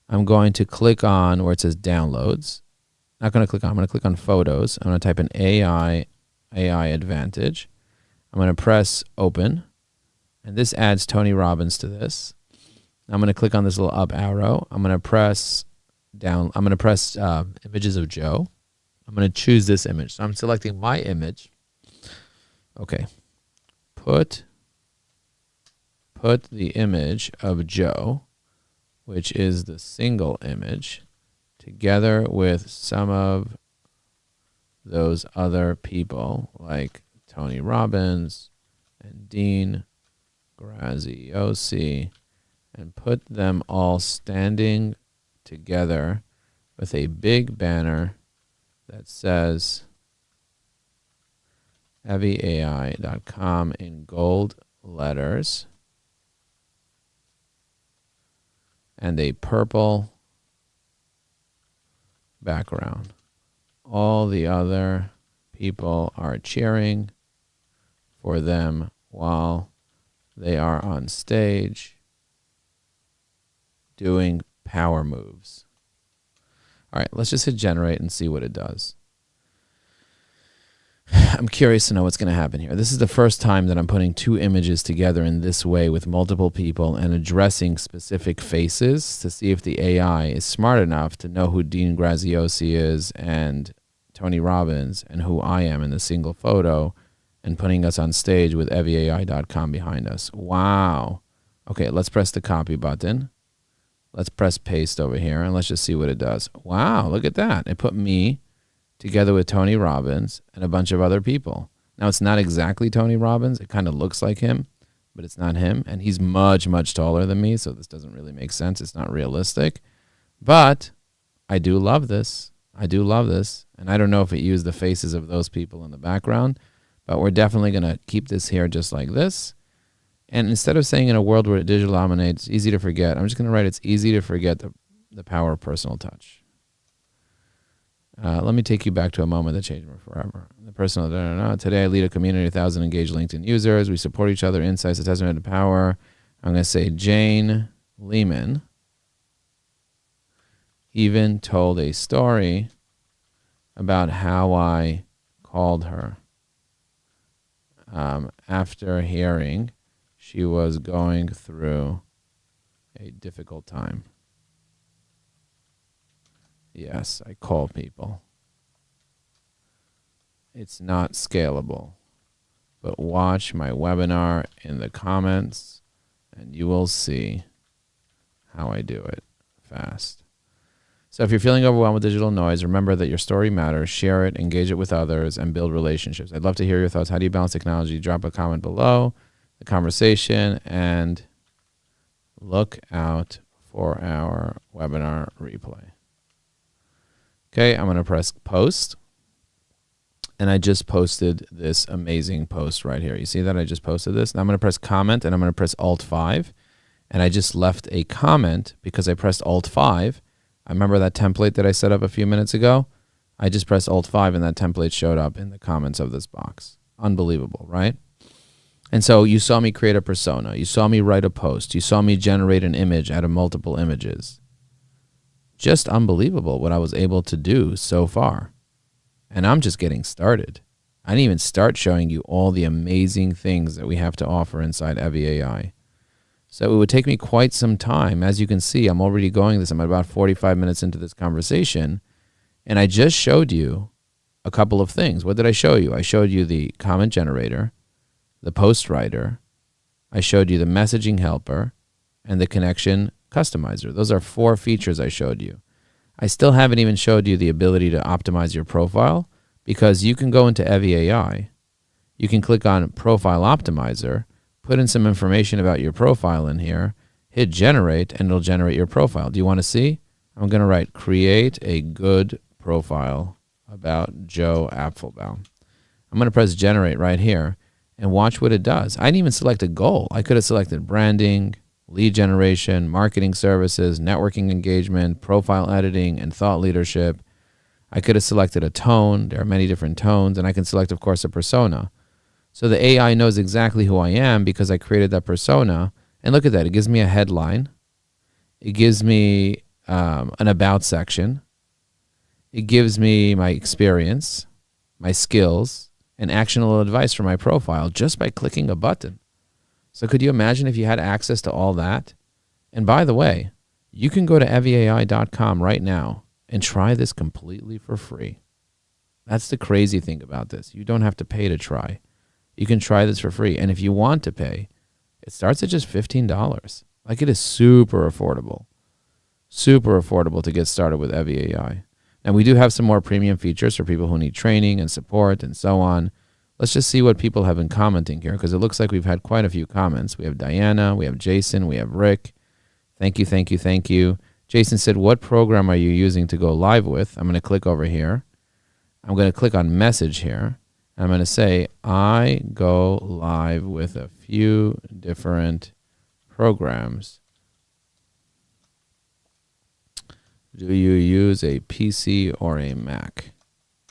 I'm going to click on where it says downloads. I'm going to click on photos. I'm going to type in AI Advantage. I'm going to press open. And this adds Tony Robbins to this. I'm going to click on this little up arrow. I'm going to press down. I'm going to press images of Joe. I'm going to choose this image. So I'm selecting my image. Okay. Put the image of Joe, which is the single image, together with some of those other people like Tony Robbins and Dean Graziosi, and put them all standing together with a big banner that says evieai.com in gold letters and a purple background. All the other people are cheering for them while they are on stage doing power moves. All right, let's just hit generate and see what it does. I'm curious to know what's going to happen here. This is the first time that I'm putting two images together in this way with multiple people and addressing specific faces to see if the AI is smart enough to know who Dean Graziosi is and Tony Robbins and who I am in the single photo, and putting us on stage with evieai.com behind us. Wow. Okay, let's press the copy button. Let's press paste over here, and let's just see what it does. Wow, look at that. It put me together with Tony Robbins and a bunch of other people. Now, it's not exactly Tony Robbins. It kind of looks like him, but it's not him. And he's much, much taller than me, so this doesn't really make sense. It's not realistic. But I do love this. I do love this. And I don't know if it used the faces of those people in the background, but we're definitely going to keep this here just like this. And instead of saying in a world where digital dominates, it's easy to forget, I'm just going to write it's easy to forget the power of personal touch. Let me take you back to a moment that changed me forever. The personal, today I lead a community of 1,000 engaged LinkedIn users. We support each other, insights, a testament to power. I'm going to say Jane Lehman even told a story about how I called her after hearing she was going through a difficult time. Yes, I call people. It's not scalable, but watch my webinar in the comments and you will see how I do it fast. So if you're feeling overwhelmed with digital noise, remember that your story matters. Share it, engage it with others, and build relationships. I'd love to hear your thoughts. How do you balance technology? Drop a comment below the conversation and look out for our webinar replay. Okay, I'm going to press post. And I just posted this amazing post right here. You see that I just posted this? Now I'm going to press comment and I'm going to press Alt 5. And I just left a comment because I pressed Alt 5. I remember that template that I set up a few minutes ago. I just pressed Alt 5 and that template showed up in the comments of this box. Unbelievable, right? And so you saw me create a persona. You saw me write a post. You saw me generate an image out of multiple images. Just unbelievable what I was able to do so far. And I'm just getting started. I didn't even start showing you all the amazing things that we have to offer inside Evie AI. So it would take me quite some time. As you can see, I'm already going this. I'm about 45 minutes into this conversation. And I just showed you a couple of things. What did I show you? I showed you the comment generator, the post writer. I showed you the messaging helper, and the connection customizer. Those are 4 features I showed you. I still haven't even showed you the ability to optimize your profile, because you can go into Evie AI, you can click on Profile Optimizer, put in some information about your profile in here, hit generate, and it'll generate your profile. Do you want to see? I'm going to write create a good profile about Joe Apfelbaum. I'm going to press generate right here and watch what it does. I didn't even select a goal. I could have selected branding, lead generation, marketing services, networking engagement, profile editing, and thought leadership. I could have selected a tone. There are many different tones, and I can select, of course, a persona. So the AI knows exactly who I am because I created that persona. And look at that. It gives me a headline. It gives me an about section. It gives me my experience, my skills, and actionable advice for my profile just by clicking a button. So could you imagine if you had access to all that? And by the way, you can go to evieai.com right now and try this completely for free. That's the crazy thing about this. You don't have to pay to try. You can try this for free. And if you want to pay, it starts at just $15. Like, it is super affordable. Super affordable to get started with Evie AI. Now, we do have some more premium features for people who need training and support and so on. Let's just see what people have been commenting here, because it looks like we've had quite a few comments. We have Diana, we have Jason, we have Rick. Thank you, thank you, thank you. Jason said, what program are you using to go live with? I'm going to click over here. I'm going to click on message here. I'm going to say, I go live with a few different programs. Do you use a PC or a Mac?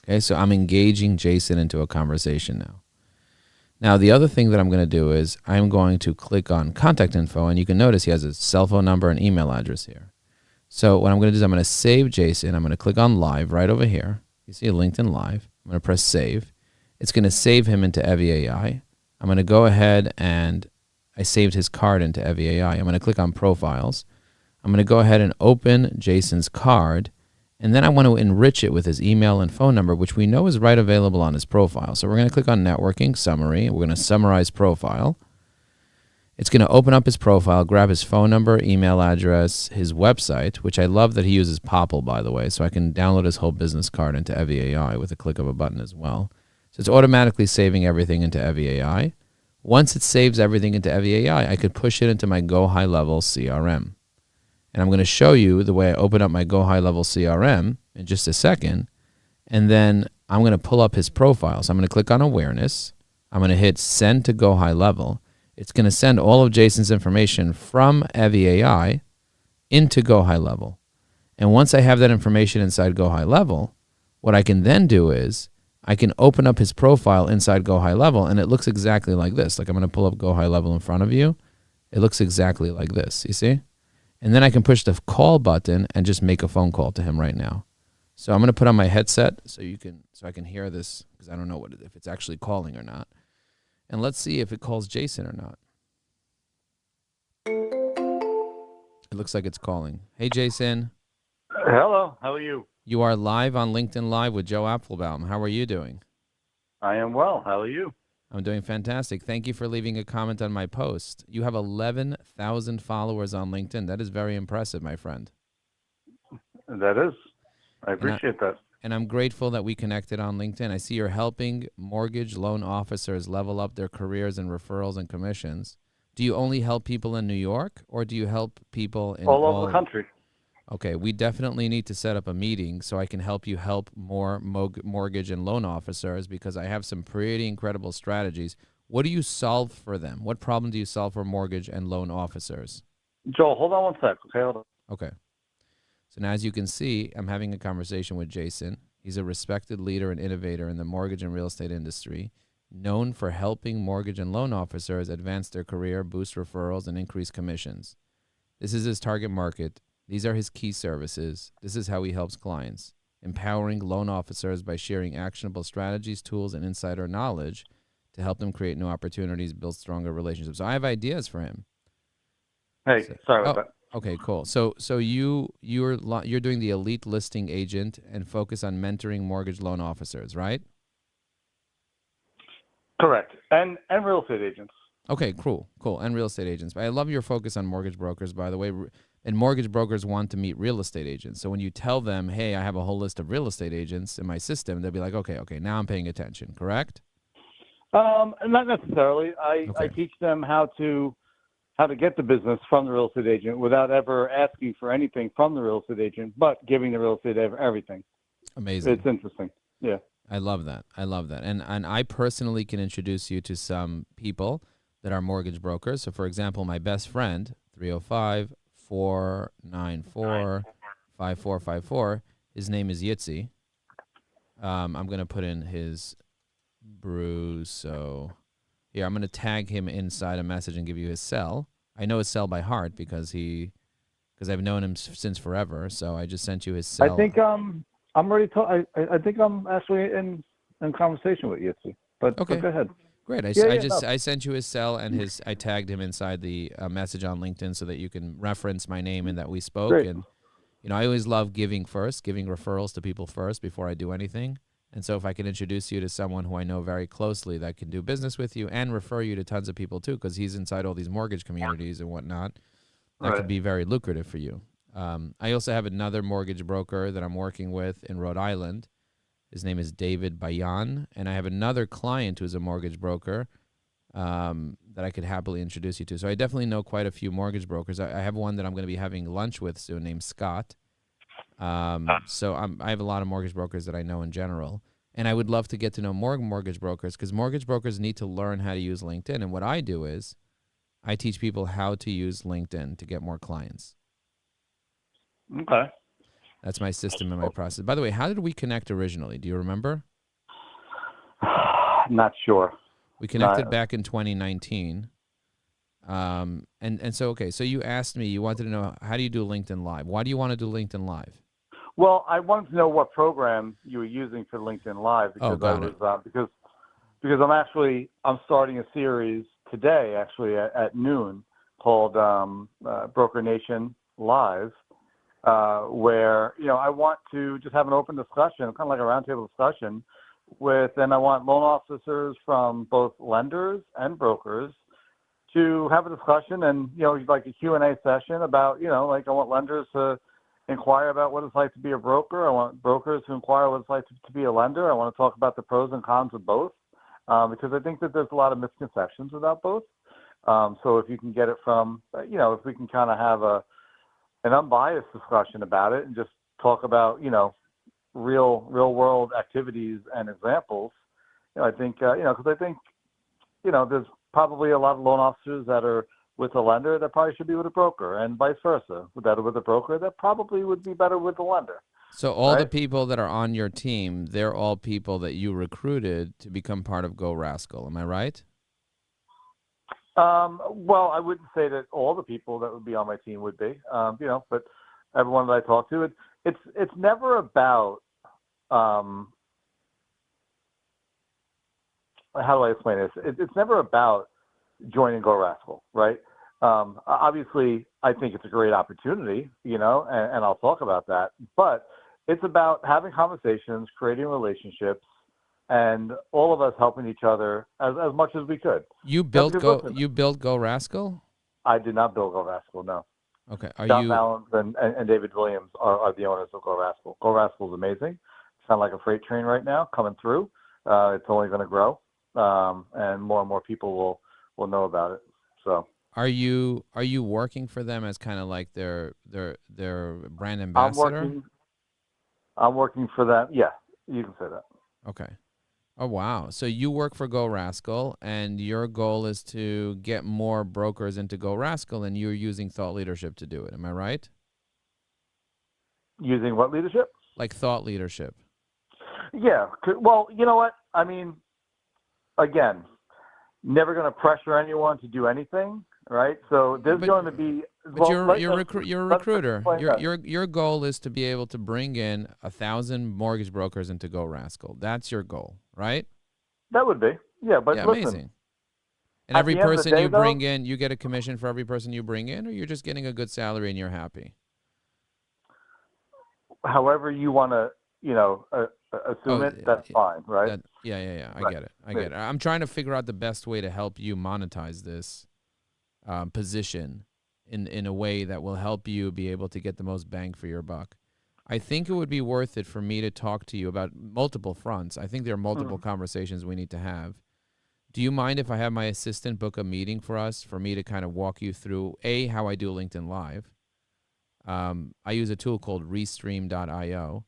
Okay, so I'm engaging Jason into a conversation now. Now, the other thing that I'm going to do is I'm going to click on contact info, and you can notice he has a cell phone number and email address here. So what I'm going to do is I'm going to save Jason. I'm going to click on live right over here. You see a LinkedIn Live. I'm going to press save. It's going to save him into Evie AI. I'm going to go ahead and I saved his card into Evie AI. I'm going to click on profiles. I'm going to go ahead and open Jason's card. And then I want to enrich it with his email and phone number, which we know is right available on his profile. So we're going to click on networking, summary. We're going to summarize profile. It's going to open up his profile, grab his phone number, email address, his website, which I love that he uses Popl, by the way. So I can download his whole business card into Evie AI with a click of a button as well. So it's automatically saving everything into Evie AI. Once it saves everything into Evie AI, I could push it into my Go High Level CRM. And I'm going to show you the way I open up my Go High Level CRM in just a second. And then I'm going to pull up his profile. So I'm going to click on awareness. I'm going to hit send to Go High Level. It's going to send all of Jason's information from Evie AI into Go High Level. And once I have that information inside Go High Level, what I can then do is I can open up his profile inside Go High Level, and it looks exactly like this. Like, I'm going to pull up Go High Level in front of you. It looks exactly like this. You see? And then I can push the call button and just make a phone call to him right now. So I'm going to put on my headset so I can hear this, because I don't know if it's actually calling or not. And let's see if it calls Jason or not. It looks like it's calling. Hey, Jason. Hello. How are you? You are live on LinkedIn Live with Joe Apfelbaum. How are you doing? I am well. How are you? I'm doing fantastic. Thank you for leaving a comment on my post. You have 11,000 followers on LinkedIn. That is very impressive, my friend. That is. I appreciate that. And I'm grateful that we connected on LinkedIn. I see you're helping mortgage loan officers level up their careers and referrals and commissions. Do you only help people in New York, or do you help people in All over the country. Okay, we definitely need to set up a meeting so I can help you help more mortgage and loan officers, because I have some pretty incredible strategies. What do you solve for them? What problem do you solve for mortgage and loan officers? Joel, hold on one sec. Okay, hold on. Okay. So now, as you can see, I'm having a conversation with Jason. He's a respected leader and innovator in the mortgage and real estate industry, known for helping mortgage and loan officers advance their career, boost referrals, and increase commissions. This is his target market. These are his key services. This is how he helps clients, empowering loan officers by sharing actionable strategies, tools, and insider knowledge to help them create new opportunities, build stronger relationships. So I have ideas for him. Hey, sorry about that. Okay, cool. So you're doing the elite listing agent and focus on mentoring mortgage loan officers, right? Correct. And real estate agents. Okay, cool. And real estate agents. I love your focus on mortgage brokers, by the way. And mortgage brokers want to meet real estate agents. So when you tell them, hey, I have a whole list of real estate agents in my system, they'll be like, okay, now I'm paying attention, correct? Not necessarily. I Okay. teach them how to get the business from the real estate agent without ever asking for anything from the real estate agent, but giving the real estate everything. Amazing. It's interesting. Yeah. I love that. And I personally can introduce you to some people that are mortgage brokers. So, for example, my best friend, 305-494-5454, his name is Yitzi. I'm going to put in his Bruce. So, here, I'm going to tag him inside a message and give you his cell. I know his cell by heart because I've known him since forever. So I just sent you his cell. I think I'm ready to. I think I'm actually in conversation with Yitzi. But Okay. But go ahead. Great. I sent you his cell and I tagged him inside the message on LinkedIn so that you can reference my name and that we spoke. Great. And I always love giving referrals to people first before I do anything. And so if I can introduce you to someone who I know very closely that can do business with you and refer you to tons of people too, because he's inside all these mortgage communities and whatnot, that could be very lucrative for you. I also have another mortgage broker that I'm working with in Rhode Island. His name is David Bayan. And I have another client who's a mortgage broker that I could happily introduce you to. So I definitely know quite a few mortgage brokers. I have one that I'm going to be having lunch with soon named Scott. So I have a lot of mortgage brokers that I know in general. And I would love to get to know more mortgage brokers, because mortgage brokers need to learn how to use LinkedIn. And what I do is I teach people how to use LinkedIn to get more clients. Okay. That's my system and my process. By the way, how did we connect originally? Do you remember? Not sure. We connected back in 2019. And so, okay, so you asked me, you wanted to know, how do you do LinkedIn Live? Why do you want to do LinkedIn Live? Well, I wanted to know what program you were using for LinkedIn Live, because because I'm starting a series today, actually at noon, called Broker Nation Live, where I want to just have an open discussion, kind of like a roundtable discussion and I want loan officers from both lenders and brokers to have a discussion and like a Q&A session about like I want lenders to inquire about what it's like to be a broker. I want brokers to inquire what it's like to be a lender. I want to talk about the pros and cons of both, because I think that there's a lot of misconceptions about both. So if you can get it from, if we can kind of have an unbiased discussion about it and just talk about, real world activities and examples, I think, because I think, there's probably a lot of loan officers that are with a lender that probably should be with a broker, and vice versa. That are with a broker that probably would be better with a lender. So all the people that are on your team, they're all people that you recruited to become part of Go Rascal. Am I right? Well, I wouldn't say that all the people that would be on my team would be, but everyone that I talk to, it's never about, how do I explain this? It's never about joining Go Rascal, right? Obviously, I think it's a great opportunity, and I'll talk about that. But it's about having conversations, creating relationships, and all of us helping each other as much as we could. You built Go Rascal? I did not build Go Rascal, no. Okay. John Valens and David Williams are the owners of Go Rascal. Go Rascal is amazing. It's kind of like a freight train right now coming through. It's only going to grow, and more people will know about it. So, Are you working for them as kind of like their brand ambassador? I'm working for them. Yeah, you can say that. Okay. Oh wow. So you work for Go Rascal, and your goal is to get more brokers into Go Rascal, and you're using thought leadership to do it. Am I right? Using what leadership? Like thought leadership. Yeah. Well, you know what? I mean, again, never going to pressure anyone to do anything, right? So there's going to be. But you're a recruiter. Your goal is to be able to bring in 1,000 mortgage brokers into Go Rascal. That's your goal, right? That would be, yeah. But yeah, listen, amazing. And every person you bring in, you get a commission for every person you bring in, or you're just getting a good salary and you're happy. However you want to, assume it. That's fine, right? Yeah. I get it. I get it. I'm trying to figure out the best way to help you monetize this position in a way that will help you be able to get the most bang for your buck. I think it would be worth it for me to talk to you about multiple fronts. I think there are multiple conversations we need to have. Do you mind if I have my assistant book a meeting for us, for me to kind of walk you through, how I do LinkedIn Live? I use a tool called Restream.io,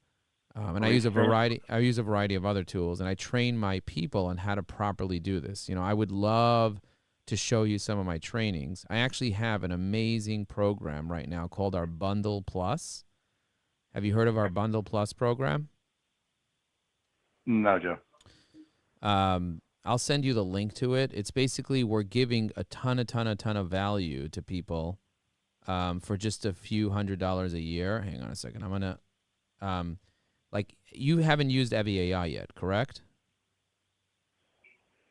and I use a variety of other tools, and I train my people on how to properly do this. I would love to show you some of my trainings. I actually have an amazing program right now called our Bundle Plus. Have you heard of our Bundle Plus program? No, Joe. I'll send you the link to it. It's basically we're giving a ton of value to people for just a few $100s a year. Hang on a second. I'm going to, you haven't used Evie AI yet, correct?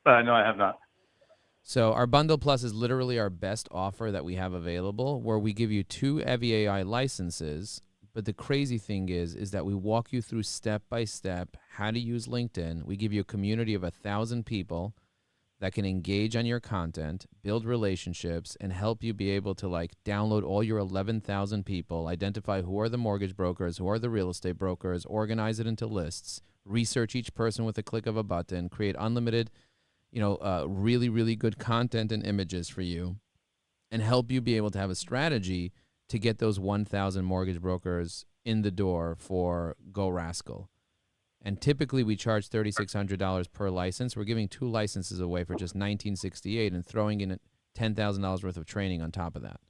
No, I have not. So our Bundle Plus is literally our best offer that we have available, where we give you 2 Evie AI licenses. But the crazy thing is that we walk you through step by step how to use LinkedIn. We give you a community of 1,000 people that can engage on your content, build relationships, and help you be able to download all your 11,000 people, identify who are the mortgage brokers, who are the real estate brokers, organize it into lists, research each person with a click of a button, create unlimited, really, really good content and images for you, and help you be able to have a strategy to get those 1,000 mortgage brokers in the door for Go Rascal. And typically we charge $3,600 per license. We're giving 2 licenses away for just $1,968 and throwing in $10,000 worth of training on top of that,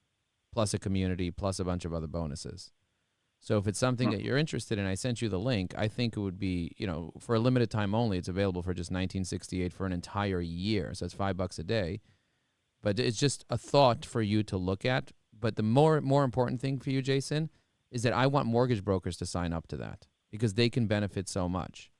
plus a community, plus a bunch of other bonuses. So if it's something that you're interested in, I sent you the link. I think it would be, for a limited time only, it's available for just $1,968 for an entire year. So it's $5 a day. But it's just a thought for you to look at. But the more important thing for you, Jason, is that I want mortgage brokers to sign up to that because they can benefit so much.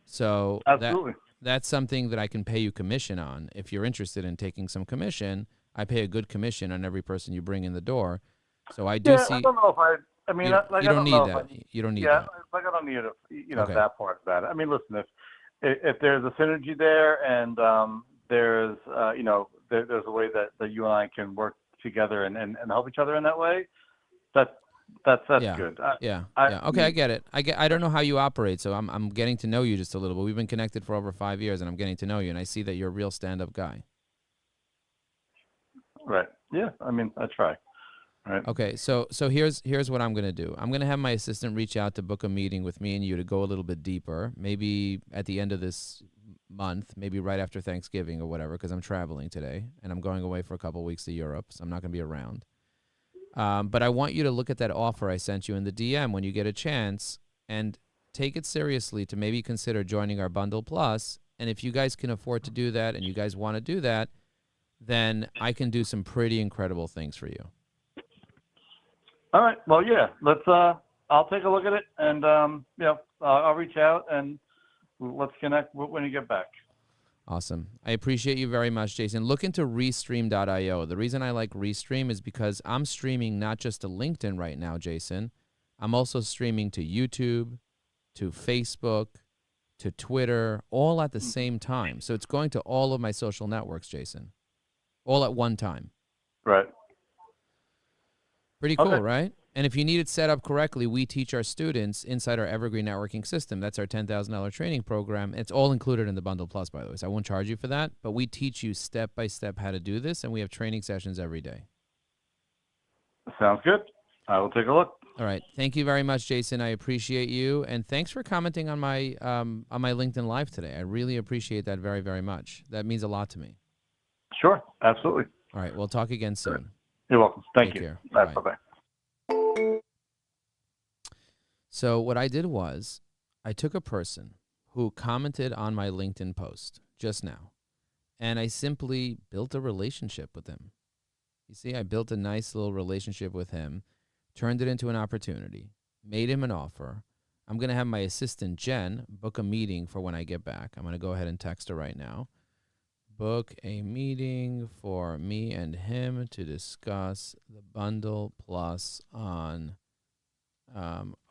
So absolutely, that's something that I can pay you commission on. If you're interested in taking some commission, I pay a good commission on every person you bring in the door. So I do see. I don't know if I mean, you don't need that. You don't need that. I don't need it. Okay. That part about it. I mean, listen, if there's a synergy there, and there's there's a way that you and I can work together and help each other in that way, that's good. Okay, I get it. I don't know how you operate, so I'm getting to know you just a little bit. We've been connected for over 5 years, and I'm getting to know you, and I see that you're a real stand-up guy. Right. Yeah. I mean, I try. Right. Okay, so here's what I'm going to do. I'm going to have my assistant reach out to book a meeting with me and you to go a little bit deeper, maybe at the end of this month, maybe right after Thanksgiving or whatever, because I'm traveling today, and I'm going away for a couple of weeks to Europe, so I'm not going to be around. But I want you to look at that offer I sent you in the DM when you get a chance and take it seriously to maybe consider joining our Bundle Plus. And if you guys can afford to do that and you guys want to do that, then I can do some pretty incredible things for you. All right. Well, yeah. Let's. I'll take a look at it, and I'll reach out and let's connect when you get back. Awesome. I appreciate you very much, Jason. Look into Restream.io. The reason I like Restream is because I'm streaming not just to LinkedIn right now, Jason. I'm also streaming to YouTube, to Facebook, to Twitter, all at the same time. So it's going to all of my social networks, Jason, all at one time. Right. Pretty cool, okay. right? And if you need it set up correctly, we teach our students inside our Evergreen Networking System. That's our $10,000 training program. It's all included in the Bundle Plus, by the way. So I won't charge you for that, but we teach you step by step how to do this, and we have training sessions every day. Sounds good. I will take a look. All right. Thank you very much, Jason. I appreciate you, and thanks for commenting on my LinkedIn Live today. I really appreciate that very, very much. That means a lot to me. Sure, absolutely. All right. We'll talk again soon. You're welcome. Thank you. Take care. Bye. Bye-bye. So what I did was I took a person who commented on my LinkedIn post just now, and I simply built a relationship with him. You see, I built a nice little relationship with him, turned it into an opportunity, made him an offer. I'm going to have my assistant, Jen, book a meeting for when I get back. I'm going to go ahead and text her right now. Book a meeting for me and him to discuss the Bundle Plus on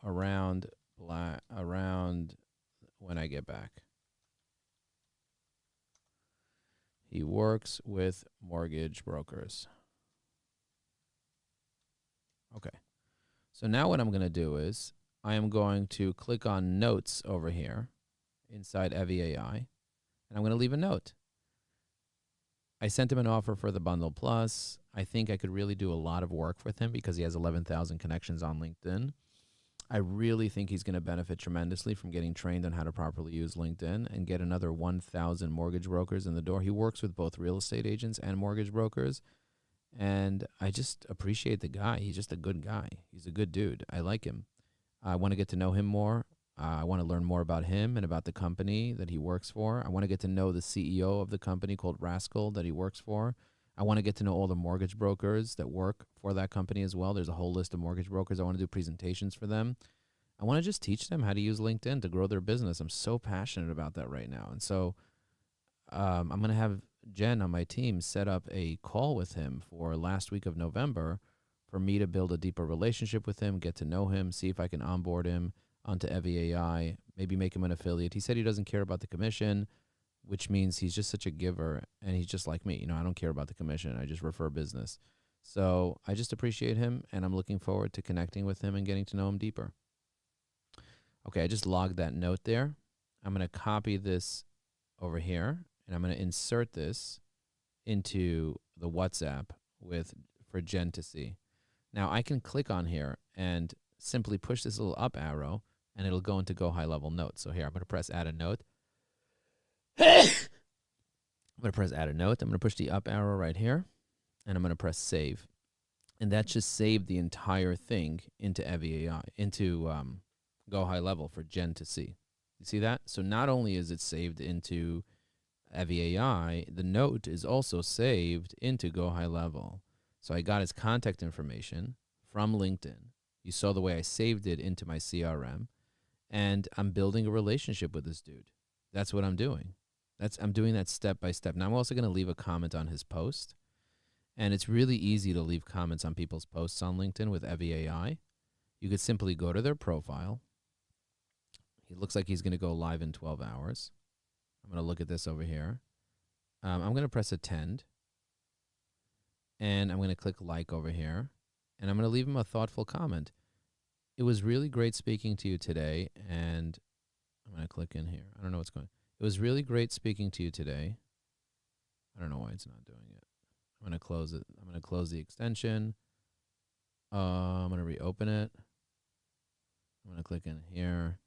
around when I get back. He works with mortgage brokers. Okay. So now what I'm going to do is I am going to click on Notes over here inside Evie AI, and I'm going to leave a note. I sent him an offer for the Bundle Plus. I think I could really do a lot of work with him because he has 11,000 connections on LinkedIn. I really think he's going to benefit tremendously from getting trained on how to properly use LinkedIn and get another 1,000 mortgage brokers in the door. He works with both real estate agents and mortgage brokers, and I just appreciate the guy. He's just a good guy. He's a good dude. I like him. I want to get to know him more. I want to learn more about him and about the company that he works for. I want to get to know the CEO of the company called Rascal that he works for. I want to get to know all the mortgage brokers that work for that company as well. There's a whole list of mortgage brokers. I want to do presentations for them. I want to just teach them how to use LinkedIn to grow their business. I'm so passionate about that right now. And so I'm going to have Jen on my team set up a call with him for last week of November for me to build a deeper relationship with him, get to know him, see if I can onboard him onto Evie AI, maybe make him an affiliate. He said he doesn't care about the commission, which means he's just such a giver, and he's just like me. You know, I don't care about the commission. I just refer business. So I just appreciate him, and I'm looking forward to connecting with him and getting to know him deeper. Okay, I just logged that note there. I'm going to copy this over here, and I'm going to insert this into the WhatsApp for Jen to see. Now, I can click on here and simply push this little up arrow, and it'll go into Go High Level Notes. So here, I'm going to press Add a Note. I'm going to press Add a Note. I'm going to push the up arrow right here, and I'm going to press Save. And that just saved the entire thing into Evie AI, into Go High Level for Jen to see. You see that? So not only is it saved into Evie AI, the note is also saved into Go High Level. So I got his contact information from LinkedIn. You saw the way I saved it into my CRM, and I'm building a relationship with this dude. That's what I'm doing. I'm doing that step by step. Now I'm also going to leave a comment on his post, and it's really easy to leave comments on people's posts on LinkedIn with Evie AI. You could simply go to their profile. He looks like he's going to go live in 12 hours. I'm going to look at this over here. I'm going to press Attend, and I'm going to click Like over here, and I'm going to leave him a thoughtful comment. It was really great speaking to you today, and I'm going to click in here. I don't know what's going on. It was really great speaking to you today. I don't know why it's not doing it. I'm going to close it. I'm going to close the extension. I'm going to reopen it. I'm going to click in here.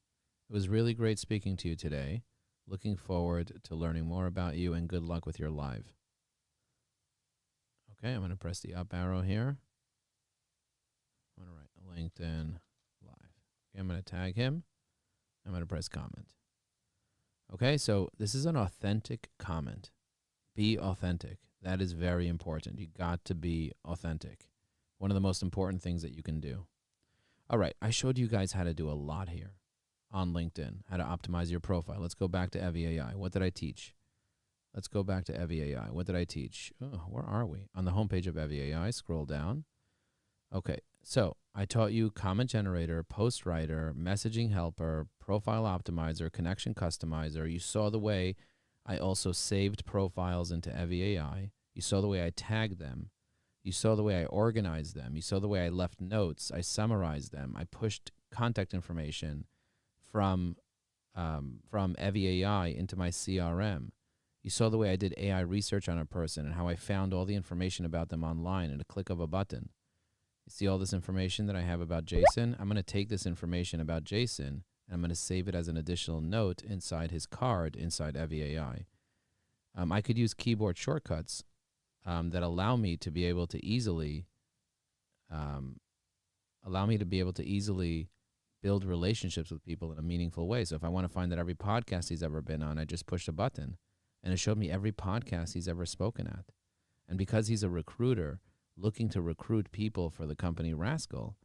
It was really great speaking to you today. Looking forward to learning more about you, and good luck with your live. Okay, I'm going to press the up arrow here. I'm going to write LinkedIn Live. Okay, I'm going to tag him. I'm going to press comment. Okay, so this is an authentic comment. Be authentic. That is very important. You got to be authentic. One of the most important things that you can do. All right, I showed you guys how to do a lot here on LinkedIn, how to optimize your profile. Let's go back to Evie AI. What did I teach? Let's go back to Evie AI. What did I teach? Oh, where are we? On the homepage of Evie AI, scroll down. Okay, so I taught you comment generator, post writer, messaging helper, profile optimizer, connection customizer. You saw the way I also saved profiles into Evie AI. You saw the way I tagged them. You saw the way I organized them. You saw the way I left notes. I summarized them. I pushed contact information from Evie AI into my CRM. You saw the way I did AI research on a person and how I found all the information about them online at a click of a button. You see all this information that I have about Jason? I'm going to take this information about Jason and I'm going to save it as an additional note inside his card inside Evie AI. I could use keyboard shortcuts that allow me to be able to easily build relationships with people in a meaningful way. So if I want to find out every podcast he's ever been on, I just push a button and it showed me every podcast he's ever spoken at. And because he's a recruiter looking to recruit people for the company Rascal,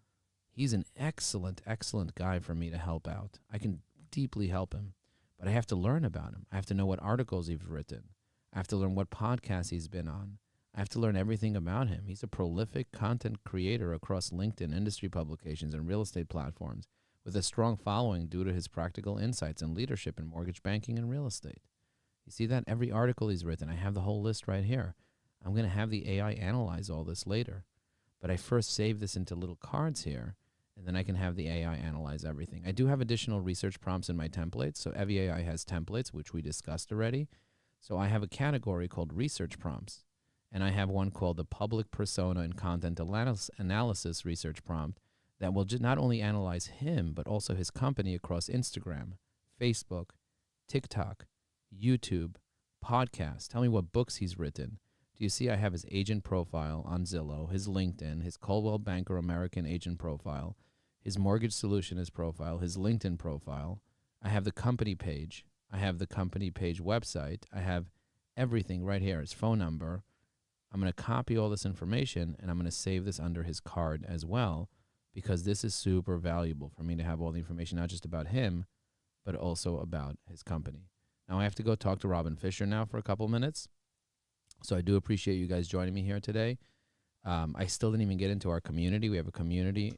he's an excellent, excellent guy for me to help out. I can deeply help him, but I have to learn about him. I have to know what articles he's written. I have to learn what podcasts he's been on. I have to learn everything about him. He's a prolific content creator across LinkedIn, industry publications, and real estate platforms with a strong following due to his practical insights and leadership in mortgage banking and real estate. You see that? Every article he's written, I have the whole list right here. I'm going to have the AI analyze all this later. But I first save this into little cards here, and then I can have the AI analyze everything. I do have additional research prompts in my templates. So Evie AI has templates, which we discussed already. So I have a category called research prompts, and I have one called the public persona and content analysis research prompt that will not only analyze him, but also his company across Instagram, Facebook, TikTok, YouTube, podcasts. Tell me what books he's written. Do you see I have his agent profile on Zillow, his LinkedIn, his Coldwell Banker American agent profile, his mortgage solutionist profile, his LinkedIn profile. I have the company page. I have the company page website. I have everything right here, his phone number. I'm going to copy all this information and I'm going to save this under his card as well, because this is super valuable for me to have all the information, not just about him, but also about his company. Now I have to go talk to Robin Fisher now for a couple minutes. So I do appreciate you guys joining me here today. I still didn't even get into our community. We have a community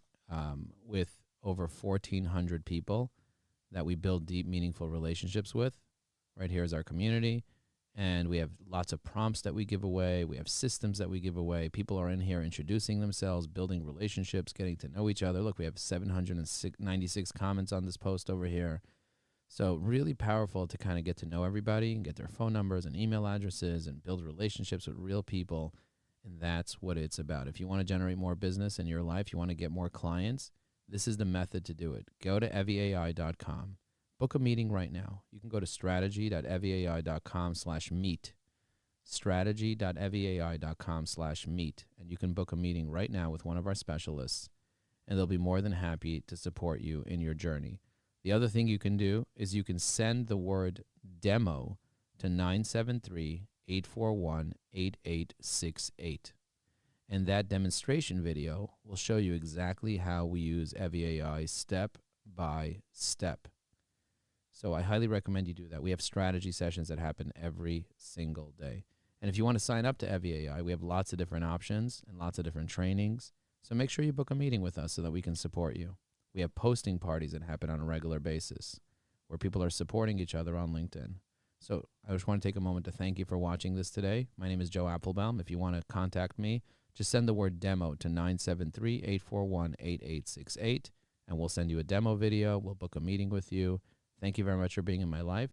with over 1,400 people that we build deep, meaningful relationships with. Right here is our community. And we have lots of prompts that we give away. We have systems that we give away. People are in here introducing themselves, building relationships, getting to know each other. Look, we have 796 comments on this post over here. So really powerful to kind of get to know everybody and get their phone numbers and email addresses and build relationships with real people. And that's what it's about. If you want to generate more business in your life, you want to get more clients, this is the method to do it. Go to evieai.com. Book a meeting right now. You can go to strategy.evieai.com/meet. Strategy.evieai.com/meet. And you can book a meeting right now with one of our specialists, and they'll be more than happy to support you in your journey. The other thing you can do is you can send the word demo to 973-841-8868. And that demonstration video will show you exactly how we use Evie AI step by step. So I highly recommend you do that. We have strategy sessions that happen every single day. And if you want to sign up to Evie AI, we have lots of different options and lots of different trainings. So make sure you book a meeting with us so that we can support you. We have posting parties that happen on a regular basis where people are supporting each other on LinkedIn. So I just want to take a moment to thank you for watching this today. My name is Joe Applebaum. If you want to contact me, just send the word demo to 973-841-8868, and we'll send you a demo video. We'll book a meeting with you. Thank you very much for being in my life.